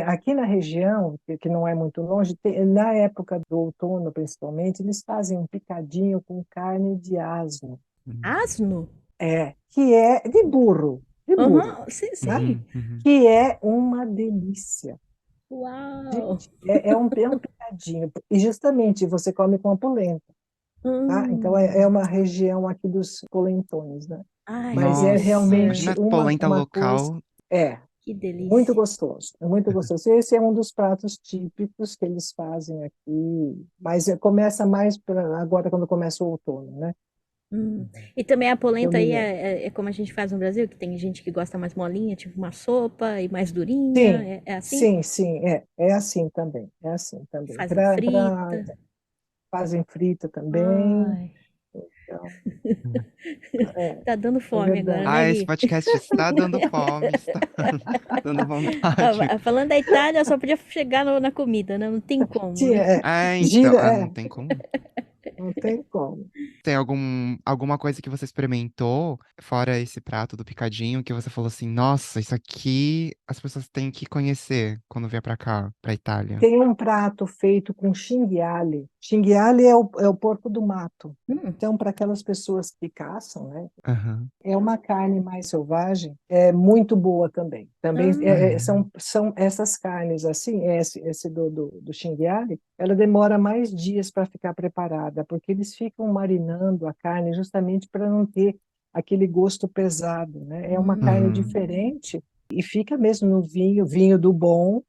Aqui na região, que não é muito longe, na época do outono principalmente, eles fazem um picadinho com carne de asno, Asno? que é de burro, Aham, sim, né? sim. Que é uma delícia. Uau! Gente, é um picadinho, e justamente você come com a polenta, tá? Então é Hum. uma região aqui dos polentões, né? Ai, que Mas é Nossa, delícia! realmente imagina a polenta uma coisa. local. É, Que muito delícia! gostoso, é muito gostoso. Esse é um dos pratos típicos que eles fazem aqui, mas começa mais agora quando começa o outono, né? E também a Eu polenta me aí lembro. é como a gente faz no Brasil, que tem gente que gosta mais molinha, tipo uma sopa, e mais durinha. Sim, É assim? sim, é assim também, é assim também. Fazem frita. Fazem frita também, Ai, então, é, tá dando é fome agora, verdade. né, Ah, esse Gui? podcast está dando fome, está dando vontade. Falando da Itália, só podia chegar na comida, né? Não tem como, Sim, né? Então, gira, não tem como. não tem como. Tem alguma coisa que você experimentou, fora esse prato do picadinho, que você falou assim, nossa, isso aqui as pessoas têm que conhecer quando vier pra cá, pra Itália. Tem um prato feito com cinghiale. Cinghiale é o porco do mato. Hum, Então, para aquelas pessoas que caçam, né, Aham. é uma carne mais selvagem, é muito boa também. Também Ah, ah, é? são essas carnes assim, esse do cinghiale, ela demora mais dias para ficar preparada, porque eles ficam marinando a carne justamente para não ter aquele gosto pesado, né? É uma carne Aham. diferente e fica mesmo no vinho do bom,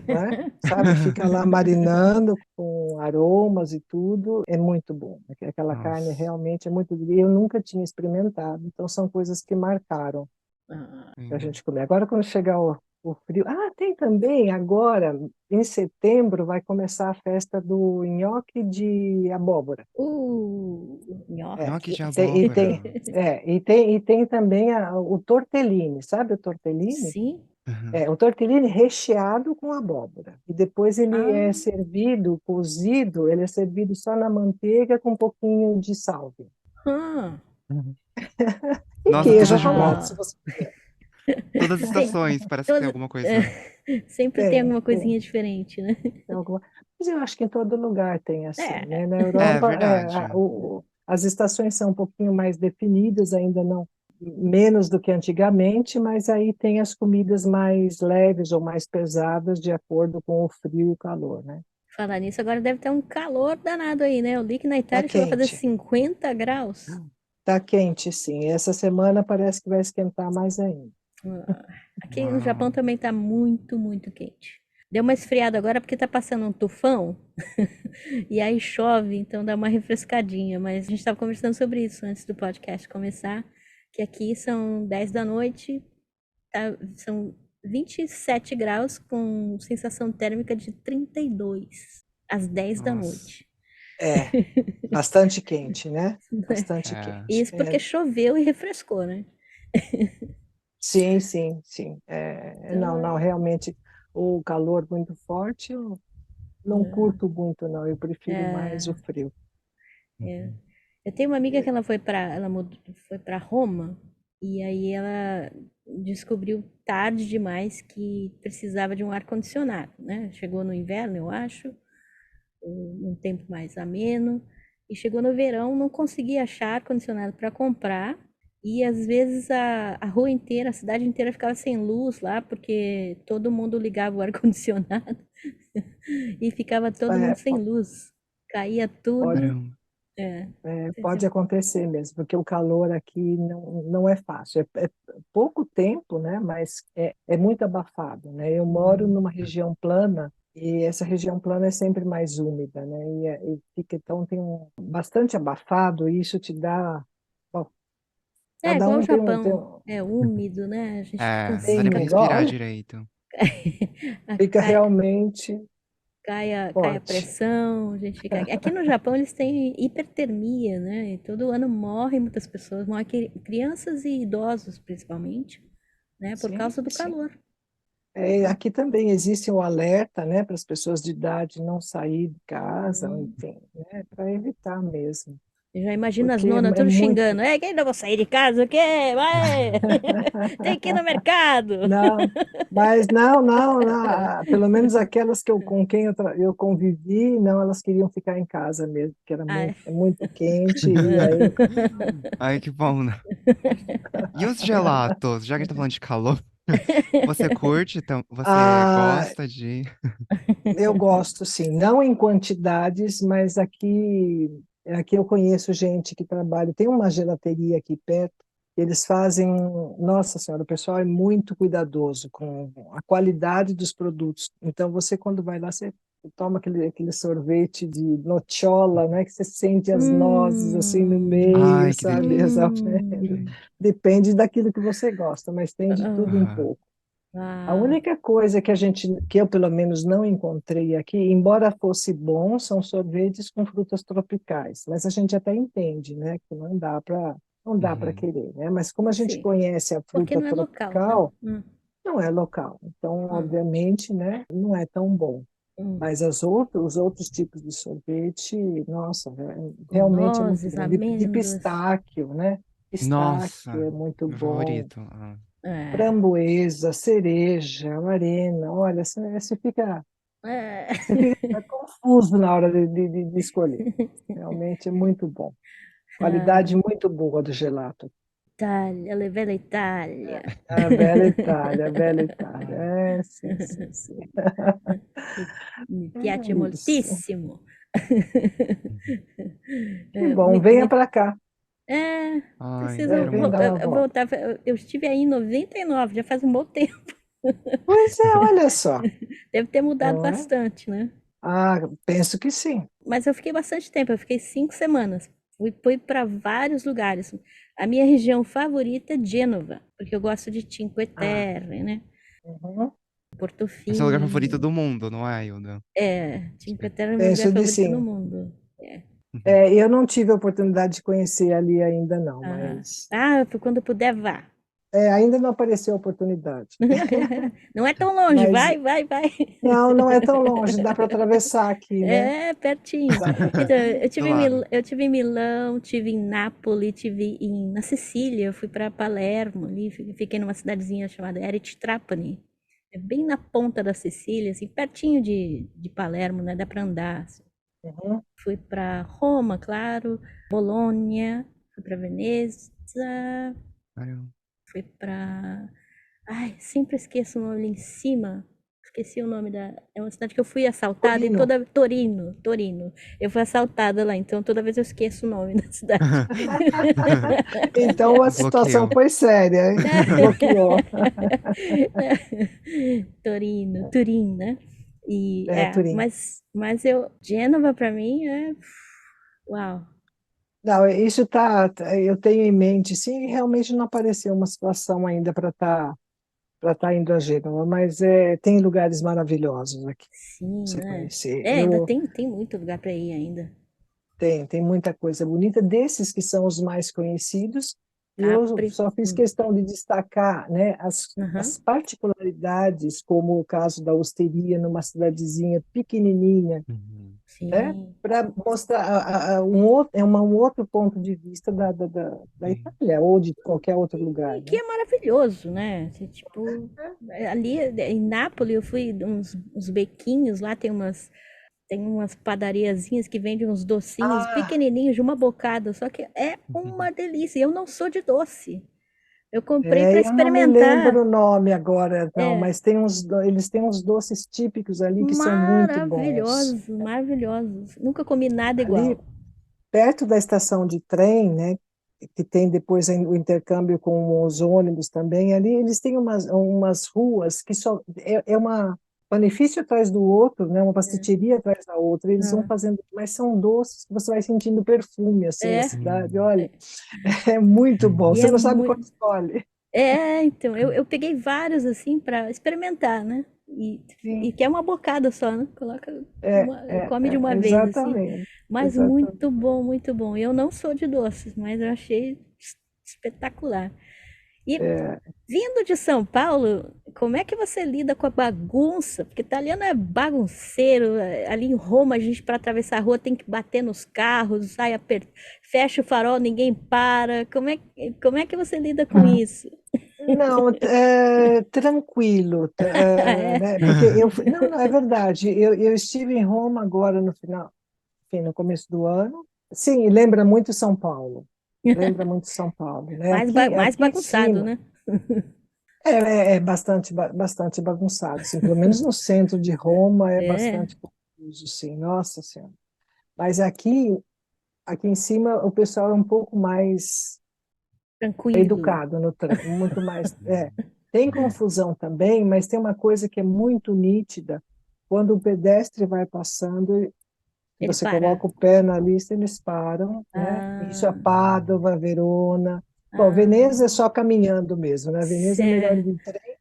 né? Sabe? Fica lá marinando com aromas e tudo, é muito bom. Aquela carne Nossa. realmente é muito. Eu nunca tinha experimentado, então são coisas que marcaram ah. para a Sim. gente comer. Agora, quando chegar o frio. Ah, tem também agora, em setembro, vai começar a festa do nhoque de abóbora. É, Nhoque Nhoque. de e tem, e tem, abóbora. e tem também o tortellini, sabe o tortellini? Sim. Aham. O tortellini recheado com abóbora. E depois ele Ah, é servido, cozido, ele é servido só na manteiga com um pouquinho de salve. ah. Uhum. E Nossa, queijo tudo à de bom. ralada, se Uau. você quiser. Todas as Tem, estações, parece que tem todo, alguma coisa. sempre tem Tem, alguma tem, coisinha diferente, né? tem alguma. Mas eu acho que em todo lugar tem assim, É, né? Na É Europa, verdade. as estações são um pouquinho mais definidas, ainda não menos do que antigamente, mas aí tem as comidas mais leves ou mais pesadas de acordo com o frio e o calor, né? falar nisso, agora deve ter um calor danado aí, né? Eu li que na Tá Itália chegou a fazer quente. 50 graus. Tá quente, sim. Essa semana parece que vai esquentar mais ainda. Ah, aqui no Japão Uau. também tá muito, muito quente. Deu uma esfriada agora porque tá passando um tufão e aí chove, então dá uma refrescadinha. Mas a gente estava conversando sobre isso antes do podcast começar, que aqui são 10 da noite, são 27 graus com sensação térmica de 32 às 10 da Nossa. noite. É, bastante quente, né? Bastante É. quente. Isso porque choveu e refrescou, né? Sim, sim. Então, Não, realmente o calor muito forte eu não curto muito, não. Eu prefiro mais o frio. é. Uhum. Eu tenho uma amiga que foi para Roma e aí ela descobriu tarde demais que precisava de um ar condicionado, né? Chegou no inverno, eu acho, um tempo mais ameno, e chegou no verão, não conseguia achar ar condicionado para comprar. E às vezes a rua inteira, a cidade inteira ficava sem luz lá, porque todo mundo ligava o ar condicionado e ficava todo mundo É, sem luz. Caía pode, tudo. Caramba. É, pode acontecer mesmo, porque o calor aqui não é fácil. É pouco tempo, né? Mas é muito abafado, né? Eu moro numa região plana e essa região plana é sempre mais úmida, né? E fica, então tem bastante abafado e isso te dá. Bom, É cada igual o um Japão, é úmido, né? A gente fica É, não dá nem pra tem cansado. respirar olha, direito. fica Cai, realmente. cai a Pode. pressão, a gente fica. Aqui no Japão eles têm hipertermia, né? E todo ano morrem muitas pessoas, morrem crianças e idosos principalmente, né? Por Sim, causa do sim. calor. Aqui também existe o alerta, né, para as pessoas de idade não sair de casa, enfim, né, para evitar mesmo, Eu já imagino as porque nonas é tudo muito. xingando. Quem não vou sair de casa? O quê? Vai! Tem que ir no mercado! Não, mas não, pelo menos aquelas com quem eu convivi, não, elas queriam ficar em casa mesmo, porque era Ah, muito quente, e aí. Ai, que bom, né? E os gelatos? Já que a gente tá falando de calor, você curte? Então, você Ah, gosta de. eu gosto, sim, não em quantidades, mas aqui eu conheço gente que trabalha, tem uma gelateria aqui perto, eles fazem, nossa senhora, o pessoal é muito cuidadoso com a qualidade dos produtos. Então, você, quando vai lá, você toma aquele sorvete de nociola, né, que você sente as nozes assim no meio, Ai, que sabe, delícia. exatamente. hum, Depende daquilo que você gosta, mas tem de tudo um ah, Aham. pouco. A ah, única coisa que eu pelo menos não encontrei aqui, embora fosse bom, são sorvetes com frutas tropicais. Mas a gente até entende, né, que não dá para Uhum. querer, né? Mas como a gente sim, conhece a porque fruta não é local, né? tropical, não é local. Então, Hum, obviamente, né, não é tão bom. hum. Mas os outros tipos de sorvete, nossa, Com realmente é muito nozes, bom. De amêndoas. pistáquio, né? Pistáquio Nossa, é muito meu bom. favorito. Ah. É, Framboesa, cereja, amarena, olha, é. você fica confuso na hora de escolher. Realmente é muito bom. Qualidade Ai, muito boa do gelato. Itália, le bella Itália. A bela Itália. Sim, sim, sim. Mi piace É isso. moltissimo. Que bom, venha para cá. É, Ai, preciso quero Vem dar uma volta. voltar. Eu estive aí em 99, já faz um bom tempo. Pois é, olha só, Deve ter mudado não é? bastante, né? Ah, penso que sim. Mas eu fiquei bastante tempo, eu fiquei 5 semanas. Fui para vários lugares. A minha região favorita é Gênova, porque eu gosto de Cinque Ah, Terre, né? uhum. Portofino. Esse é o lugar favorito do mundo, não é, Hilda? Cinque Terre é meu lugar Penso de favorito no sim. mundo. É. Eu não tive a oportunidade de conhecer ali ainda não, Ah, mas quando puder, vá. ainda não apareceu a oportunidade. Não é tão longe, Mas vai, vai, vai. não, não é tão longe, dá para atravessar aqui, né? É pertinho. Dá para Então, Do lado. Eu tive em Milão, tive em Nápoles, na Sicília, eu fui para Palermo ali, fiquei numa cidadezinha chamada Erete Trapani. É bem na ponta da Sicília, assim, pertinho de Palermo, né? Dá para andar, assim. Uhum. Fui para Roma, claro, Bolonha, fui para Veneza, Caramba. fui para. Ai, sempre esqueço o nome ali em cima. Esqueci o nome da. É uma cidade que eu fui assaltada e Torino. toda. Torino, Torino. Eu fui assaltada lá, então toda vez eu esqueço o nome da cidade. Então a situação Bloqueio. foi séria, hein? Bloqueou. Torino, Turim, né? Turim. Mas Gênova pra mim é. Uau. Não, isso eu tenho em mente, sim, realmente não apareceu uma situação ainda para estar indo a Gênova, mas tem lugares maravilhosos aqui para Sim, você né? conhecer. Ainda tem muito lugar pra ir ainda. Tem muita coisa bonita, desses que são os mais conhecidos, e eu Capri. só fiz questão de destacar, né, as Aham. particularidades, como o caso da Osteria, numa cidadezinha pequenininha, Uhum. né, Sim. para mostrar um outro ponto de vista da Sim. Itália, ou de qualquer outro E lugar, que né? é maravilhoso, né? Assim, tipo, ali em Nápoles eu fui uns bequinhos, lá tem umas padariazinhas que vendem uns docinhos Ah, pequenininhos de uma bocada, só que é uma delícia. Eu não sou de doce. Eu comprei para eu não me lembro experimentar. o nome agora, não, É, mas eles têm uns doces típicos ali que são muito bons. maravilhosos, maravilhosos. Nunca comi nada Ali igual. perto da estação de trem, né, que tem depois o intercâmbio com os ônibus também, ali eles têm umas ruas que só é uma benefício atrás do outro, né, uma pasticceria atrás da outra, eles vão Ah, fazendo, mas são doces que você vai sentindo perfume assim na é, cidade, Hum. olha, é muito bom, e você é não sabe qual muito. escolhe. Então, eu peguei vários assim para experimentar, né? E Sim, que é uma bocada só, né? Come de uma vez assim, exatamente, mas exatamente. muito bom, muito bom. Eu não sou de doces, mas eu achei espetacular. E É, vindo de São Paulo, como é que você lida com a bagunça? Porque italiano é bagunceiro. Ali em Roma, a gente para atravessar a rua tem que bater nos carros, fecha o farol, ninguém para. Como é que você lida com isso? não, tranquilo, né? Porque não, não, é verdade. Eu estive em Roma agora no final, enfim, no começo do ano. Sim, lembra muito São Paulo. Lembra muito São Paulo, né? Mais Aqui em bagunçado, cima né? é bastante bagunçado, assim, pelo menos no centro de Roma é É, bastante confuso, sim. Nossa Senhora. Mas aqui em cima o pessoal é um pouco mais tranquilo. educado no trem, muito mais. Tem confusão também, mas tem uma coisa que é muito nítida. Quando o pedestre vai passando, e Ele você para. coloca o pé na lista, eles param, né? Isso é Ah, Pádua, Verona. Bom, ah, Veneza é só caminhando mesmo, né? Veneza é melhor é, ir de trem, é.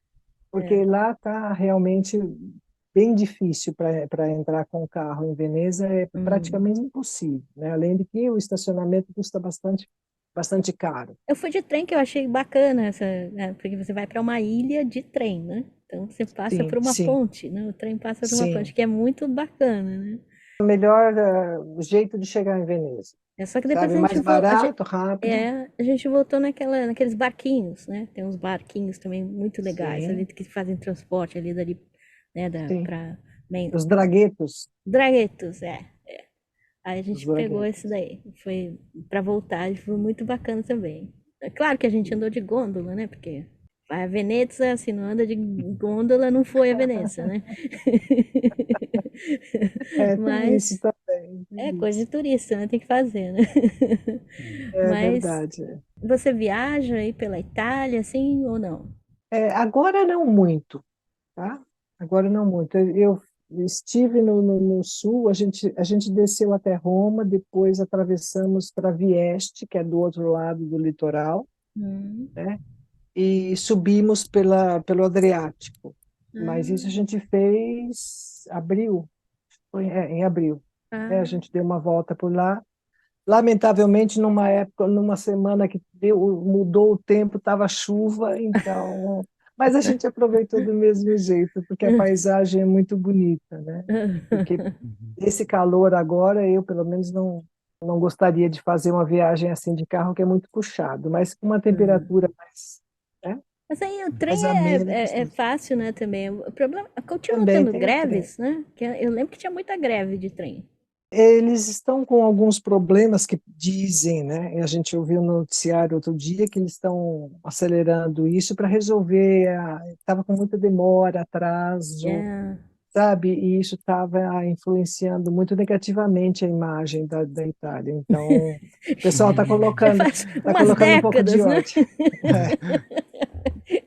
porque lá está realmente bem difícil para entrar com o carro em Veneza, é Hum. praticamente impossível, né? Além de que o estacionamento custa bastante caro. Eu fui de trem que eu achei bacana, porque você vai para uma ilha de trem, né? Então você passa por Sim, uma sim, ponte, né? O trem passa por uma ponte, sim. que é muito bacana, né? O melhor jeito de chegar em Veneza, Só que depois sabe? a gente, Mais barato, rápido. a gente voltou naqueles barquinhos, né? Tem uns barquinhos também muito legais ali Sim, que fazem transporte ali dali, né? sim. Para Os draguetos, Draguetos, é. Aí a os gente pegou esse draguetos. daí. Foi para voltar e foi muito bacana também. É claro que a gente andou de gôndola, né? Porque a Veneza, se não anda de gôndola, não foi a Veneza, né? Tem isso Mas também, é tem coisa de isso. turista, né? Tem que fazer, né? É Mas verdade. você viaja aí pela Itália, assim, ou não? Agora não muito, tá? Agora não muito. Eu estive no sul, a gente desceu até Roma, depois atravessamos para Vieste, que é do outro lado do litoral, Hum. né? E subimos pelo Adriático. Mas isso a Ah, gente fez abril, em abril. A ah. gente deu uma volta por lá. Lamentavelmente, numa época, numa semana que mudou o tempo, estava chuva, então. Mas a gente aproveitou do mesmo jeito, porque a paisagem é muito bonita, né? Porque Uhum. esse calor agora, eu pelo menos não gostaria de fazer uma viagem assim de carro, que é muito puxado, mas com uma Hum. temperatura mais, né? Mas aí o trem Mais é, amena, é é, é gostoso. fácil, né, também. O problema, continua Também tendo tem o trem. greves, né? Que eu lembro que tinha muita greve de trem. Eles estão com alguns problemas que dizem, né? E a gente ouviu no noticiário outro dia que eles estão acelerando isso para resolver. Estava com muita demora, atraso, É. sabe? E isso estava influenciando muito negativamente a imagem da Itália. Então, o pessoal está Já colocando, faz tá umas colocando um pouco de décadas, né? ordem.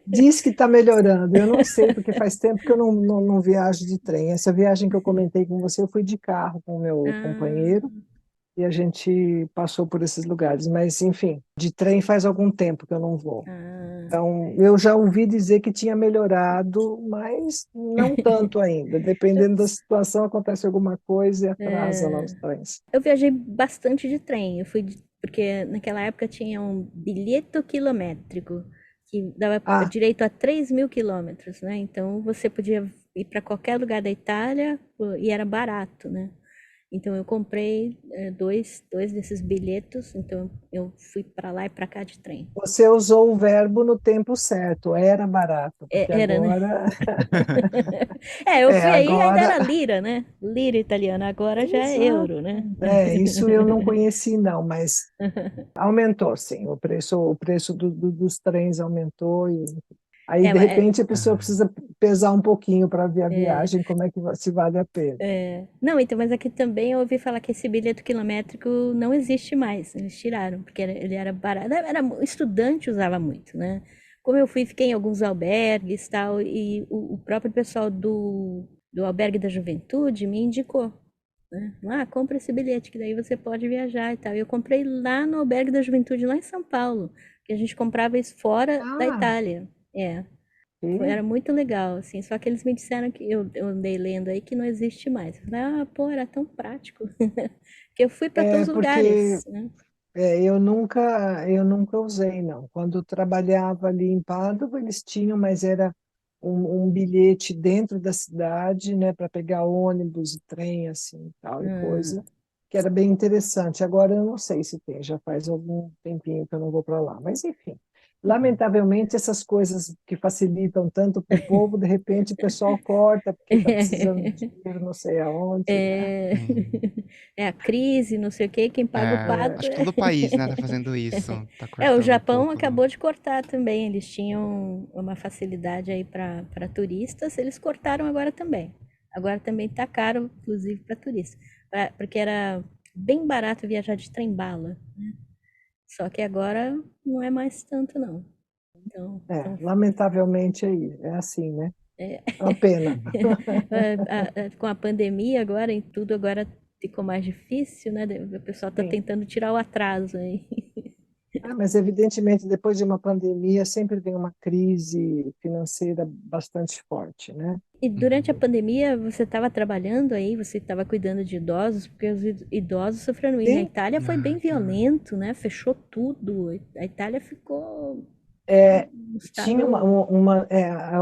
Diz que está melhorando. Eu não sei, porque faz tempo que eu não viajo de trem. Essa viagem que eu comentei com você, eu fui de carro com o meu companheiro Ah, e a gente passou por esses lugares. Mas, enfim, de trem faz algum tempo que eu não vou. ah. Então, eu já ouvi dizer que tinha melhorado, mas não tanto ainda. Dependendo da situação, acontece alguma coisa e atrasa lá os trens. Eu viajei bastante de trem. Porque naquela época tinha um bilhete quilométrico que dava Ah, direito a 3.000 quilômetros, né? Então você podia ir para qualquer lugar da Itália e era barato, né? Então eu comprei dois desses bilhetes, então eu fui para lá e para cá de trem. você usou o verbo no tempo certo, era barato, porque Era, né? agora, Eu fui aí e ainda agora era lira, né? Lira italiana, agora já é exato. euro, né? Isso eu não conheci, não, mas aumentou, sim. O preço dos trens aumentou. E aí, É, de mas repente, a pessoa precisa pesar um pouquinho para ver a é, viagem, como é que se vale a pena. Não, então, mas aqui também eu ouvi falar que esse bilhete quilométrico não existe mais. Eles tiraram, porque ele era barato. Estudante usava muito, né? Como eu fui, fiquei em alguns albergues e tal, e o próprio pessoal do albergue da juventude me indicou, né? Compra esse bilhete, que daí você pode viajar e tal. E eu comprei lá no albergue da juventude, lá em São Paulo. que a gente comprava isso fora da Ah, Itália. É, era sim. muito legal, assim. Só que eles me disseram que eu andei lendo aí que não existe mais. Eu falei, pô, era tão prático. Que eu fui para É todos os porque lugares, né? eu nunca usei, não. Quando eu trabalhava ali em Padova, eles tinham, mas era um bilhete dentro da cidade, né, para pegar ônibus e trem, assim, tal e Hum. coisa, que era bem interessante. Agora eu não sei se tem, já faz algum tempinho que eu não vou para lá. Mas, enfim, lamentavelmente, essas coisas que facilitam tanto para o povo, de repente o pessoal corta, porque está precisando de dinheiro não sei aonde, né? É, Sim. é a crise, não sei o quê, quem paga o É, pato. acho que todo o país, né, tá fazendo isso, tá É, o cortando um Japão pouco do... acabou de cortar também. Eles tinham uma facilidade aí para turistas, eles cortaram agora também. Agora também tá caro, inclusive para turistas, porque era bem barato viajar de trem-bala. Só que agora não é mais tanto, não. Então, Lamentavelmente é assim, né? é, É uma pena. com a pandemia agora, em tudo agora ficou mais difícil, né? O pessoal tá Sim. tentando tirar o atraso aí. Mas evidentemente depois de uma pandemia sempre vem uma crise financeira bastante forte, né? E durante a Uhum. pandemia, você estava trabalhando aí, você estava cuidando de idosos, porque os idosos sofreram muito. Na Sim, Itália foi bem Ah, que legal. violento, né? Fechou tudo. A Itália ficou é, um tinha estado.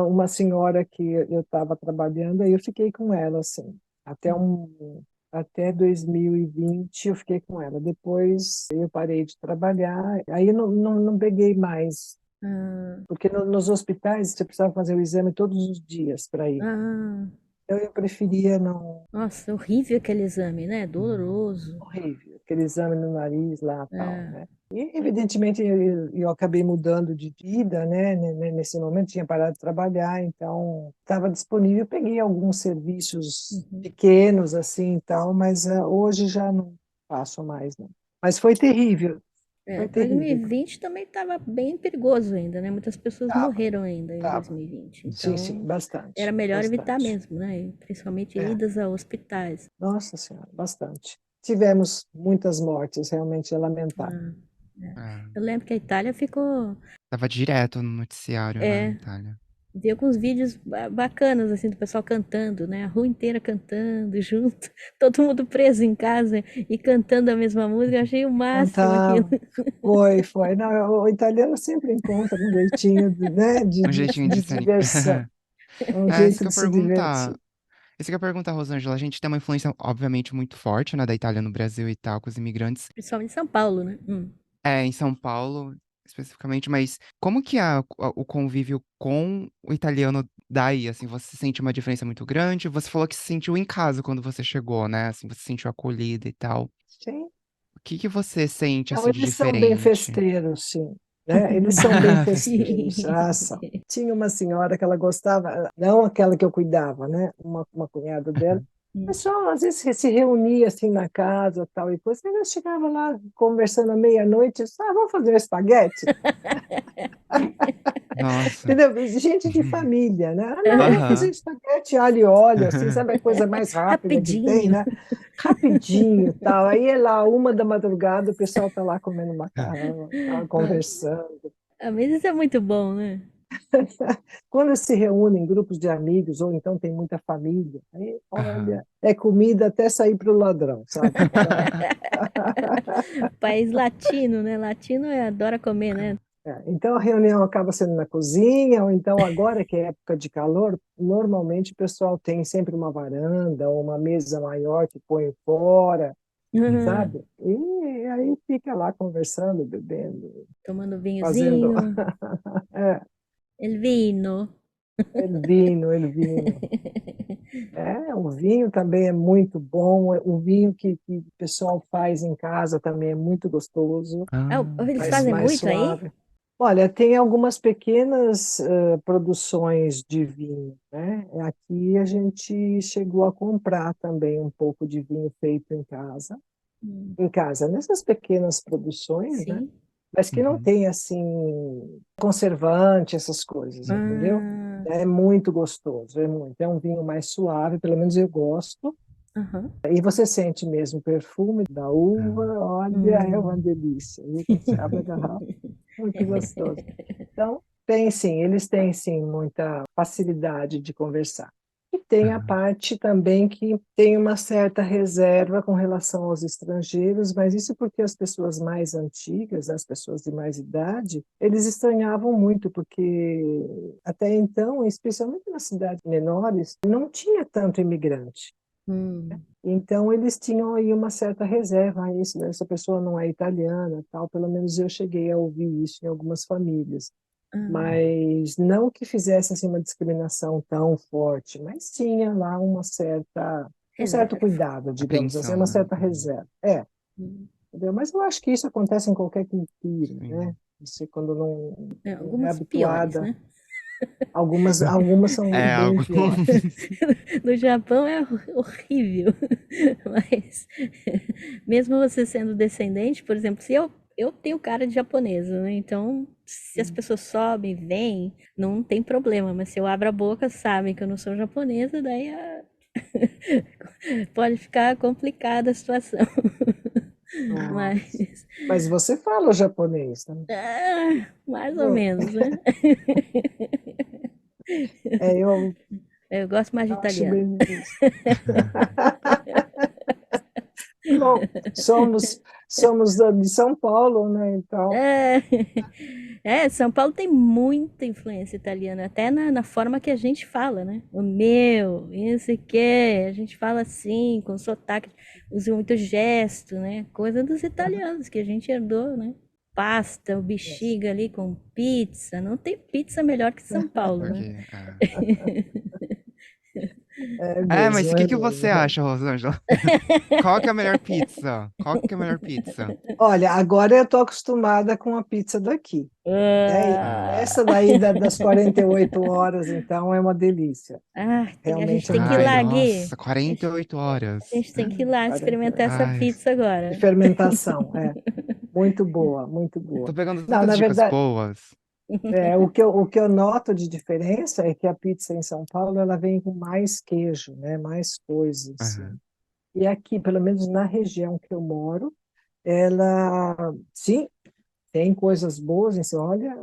uma senhora que eu estava trabalhando, aí eu fiquei com ela, assim, até 2020 eu fiquei com ela. Depois eu parei de trabalhar, aí eu não peguei mais, Ah, porque nos hospitais você precisava fazer o exame todos os dias para ir. ah, Então eu preferia não. nossa, horrível aquele exame, né? Hum. Doloroso. Horrível, aquele exame no nariz lá, tal, É. né? E, evidentemente, eu acabei mudando de vida, né? Nesse momento, tinha parado de trabalhar, então estava disponível. Peguei alguns serviços Uhum. pequenos, assim, e tal, mas hoje já não faço mais, não. Mas foi terrível, É, foi terrível. 2020 também estava bem perigoso ainda, né? Muitas pessoas Tava, morreram ainda em tava. 2020. Sim, sim, Então, era bastante, melhor evitar bastante. mesmo, né? E principalmente É, idas a hospitais. nossa Senhora, bastante. Tivemos muitas mortes, realmente é lamentável. Ah, é. Ah, Eu lembro que a Itália ficou. tava direto no noticiário, né, É, Itália. vi alguns vídeos bacanas, assim, do pessoal cantando, né? A rua inteira cantando junto, todo mundo preso em casa e cantando a mesma música. Eu achei o máximo aquilo. Cantava. Foi. Não, o italiano sempre encontra um jeitinho, né, de, Um de, jeitinho de de ser. diversão, um É, isso jeito que eu de ia se divertir. perguntar. Isso que eu ia perguntar, Rosângela. A gente tem uma influência, obviamente, muito forte, né, da Itália no Brasil e tal, com os imigrantes. Principalmente em São Paulo, né? É, em São Paulo, especificamente, mas como que é o convívio com o italiano daí, assim, você sente uma diferença muito grande? Você falou que se sentiu em casa quando você chegou, né, assim, você se sentiu acolhida e tal. Sim. O que que você sente, Não, assim, de eles são bem diferente? festeiros, sim. Né? Eles são bem Festeiro. festeiros. Ah, são. Tinha uma senhora que ela gostava, não aquela que eu cuidava, né? Uma cunhada dela. O pessoal às vezes se reunia assim na casa, tal e coisa, e ela chegava lá conversando à meia-noite, e disse, vamos fazer um espaguete? Nossa. Entendeu? Gente de família, né? Não, vamos fazer Aham. espaguete alho e óleo, assim, sabe a coisa mais rápida que tem, Rapidinho. né? Rapidinho, tal. Aí é lá, 1 da madrugada, o pessoal tá lá comendo macarrão, tá, Ah, conversando. mas isso é muito bom, né? Quando se reúnem grupos de amigos, ou então tem muita família, aí, Aham. olha, é comida até sair para o ladrão, sabe? Então, País latino, né? Latino adora comer, né? então a reunião acaba sendo na cozinha, ou então agora que é época de calor, normalmente o pessoal tem sempre uma varanda ou uma mesa maior que põe fora, Uhum. sabe? E aí fica lá conversando, bebendo, Tomando fazendo vinhozinho. é, El vino. el vino. O vinho também é muito bom, o vinho que o pessoal faz em casa também é muito gostoso, Ah, Ah, que eles mais, fazem legal. mais muito aí? suave. Olha, tem algumas pequenas produções de vinho, né? Aqui a gente chegou a comprar também um pouco de vinho feito Hum, em casa, nessas pequenas produções, né? sim. Mas que não Uhum. tem assim conservante, essas coisas, entendeu? Ah, É muito gostoso, é muito. É um vinho mais suave, pelo menos eu gosto. aham. E você sente mesmo o perfume da uva, Ah. olha, é uma Hum. delícia. Viu? Quando você abre a garrafa. Muito gostoso. Então, eles têm sim muita facilidade de conversar. E tem a Aham. parte também que tem uma certa reserva com relação aos estrangeiros, mas isso porque as pessoas mais antigas, as pessoas de mais idade, eles estranhavam muito, porque até então, especialmente nas cidades menores, não tinha tanto imigrante. Hum. Então, eles tinham aí uma certa reserva a isso, né? Essa pessoa não é italiana, tal. Pelo menos eu cheguei a ouvir isso em algumas famílias. Mas não que fizesse assim, uma discriminação tão forte, mas tinha lá um certo Reserva. cuidado, digamos assim, Apreensão, uma né? certa Uhum. reserva. Hum. Entendeu? Mas eu acho que isso acontece em qualquer cultura, né? Sim. Você, quando não é Algumas piores, habituada, né? algumas são É bem algo. piores. No Japão é horrível, mas mesmo você sendo descendente, por exemplo, se eu tenho cara de japonesa, né? Então, se as pessoas sobem, vêm, não tem problema, mas se eu abro a boca, sabem que eu não sou japonesa, daí pode ficar complicada a situação. Mas, Nossa. Mas você fala o japonês, né? mais ou menos, né? Eu Eu gosto mais de acho italiano. bem difícil. Bom, somos de São Paulo, né? Então, É, São Paulo tem muita influência italiana, até na forma que a gente fala, né? O meu, isso que, a gente fala assim, com sotaque, usa muito gesto, né? Coisa dos italianos que a gente herdou, né? Pasta, o bexiga ali com pizza, não tem pizza melhor que São Paulo, né? Porque, mas mesmo, o que é que você mesmo. acha, Rosângela? Qual que é a melhor pizza? Qual que é a melhor pizza? Olha, agora eu estou acostumada com a pizza daqui, né? E Ah, essa daí das 48 horas, então, é uma delícia. A gente Realmente é tem que ir muito ai, lá, bom. Gui. nossa, 48 A horas. gente tem que ir lá 48 experimentar essa Ai, pizza de agora. fermentação, muito boa, muito tô boa. pegando Não, tantas na dicas verdade, boas. o que eu noto de diferença é que a pizza em São Paulo ela vem com mais queijo, né? Mais coisas. Aham. E aqui, pelo menos na região que eu moro, ela, sim, tem coisas boas, assim, olha,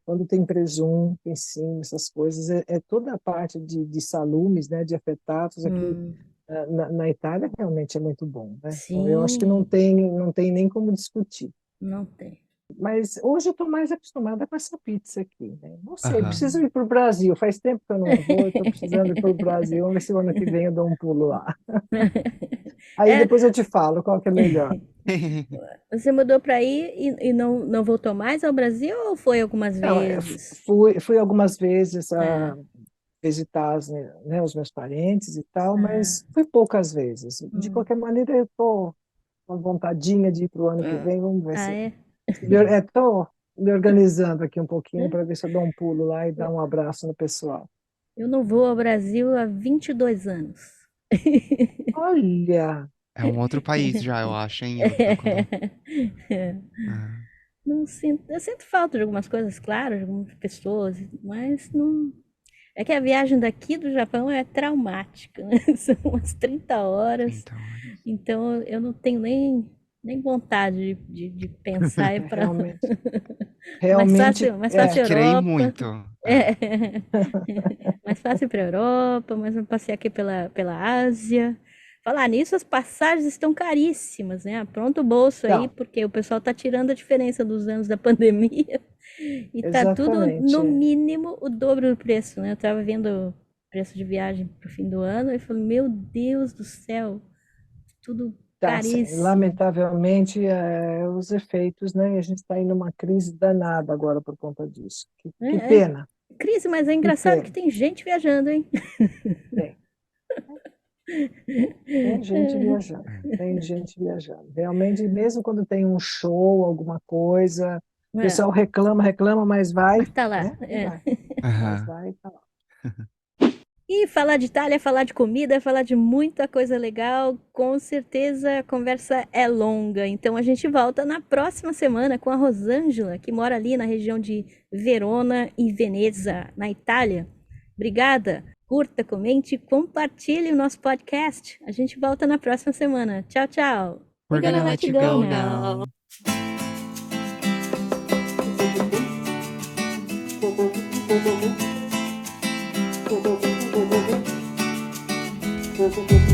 quando tem presunto em cima, essas coisas, é toda a parte de salumes, né, de afetados aqui Hum, na Itália realmente é muito bom, né? Então, eu acho que sim, não tem nem como discutir. não tem. Mas hoje eu estou mais acostumada com essa pizza aqui, né? Não sei, Aham. preciso ir para o Brasil. Faz tempo que eu não vou, estou precisando ir para o Brasil. Vamos ver se o ano que vem eu dou um pulo lá. Aí É, depois eu te falo qual que é melhor. você mudou para aí e não voltou mais ao Brasil ou foi algumas Não, vezes? fui algumas vezes Ah, visitar né, os meus parentes e tal, ah, mas fui poucas vezes. De hum, qualquer maneira, eu estou com vontadinha de ir para o ano que vem. Vamos ver se. é? Estou me organizando aqui um pouquinho para ver se eu dou um pulo lá e dar um abraço no pessoal. Eu não vou ao Brasil há 22 anos. Olha, É um outro país já, eu acho, hein, Ilka? Quando... Ah, Não sinto, eu sinto falta de algumas coisas, claro, de algumas pessoas, mas não. É que a viagem daqui do Japão é traumática, né? São umas 30 horas. 30 horas. Então eu não tenho nem vontade de pensar ir para realmente, realmente mais Te fácil criei Europa. muito. É. Mais fácil para Europa, mas eu passei aqui pela Ásia. Falar nisso, as passagens estão caríssimas, né? Pronto o bolso aí, Então, porque o pessoal tá tirando a diferença dos anos da pandemia e tá tudo no exatamente. mínimo o dobro do preço, né? Eu tava vendo o preço de viagem pro fim do ano e falei, meu Deus do céu, tudo Tá, sim, caríssimo. lamentavelmente, os efeitos, né? E a gente está em uma crise danada agora por conta disso. Que É, é pena, crise, mas é que engraçado que pena. tem gente viajando, hein? Tem, tem gente viajando, tem gente viajando. Realmente, mesmo quando tem um show, alguma coisa, o É, pessoal reclama, reclama, mas vai, mas tá lá. né? E É. vai, mas Aham. vai e tá lá. E falar de Itália, falar de comida, falar de muita coisa legal. Com certeza a conversa é longa. Então a gente volta na próxima semana com a Rosângela, que mora ali na região de Verona e Veneza, na Itália. Obrigada. Curta, comente, compartilhe o nosso podcast. A gente volta na próxima semana. Tchau, tchau. We're gonna let you go now. Thank you.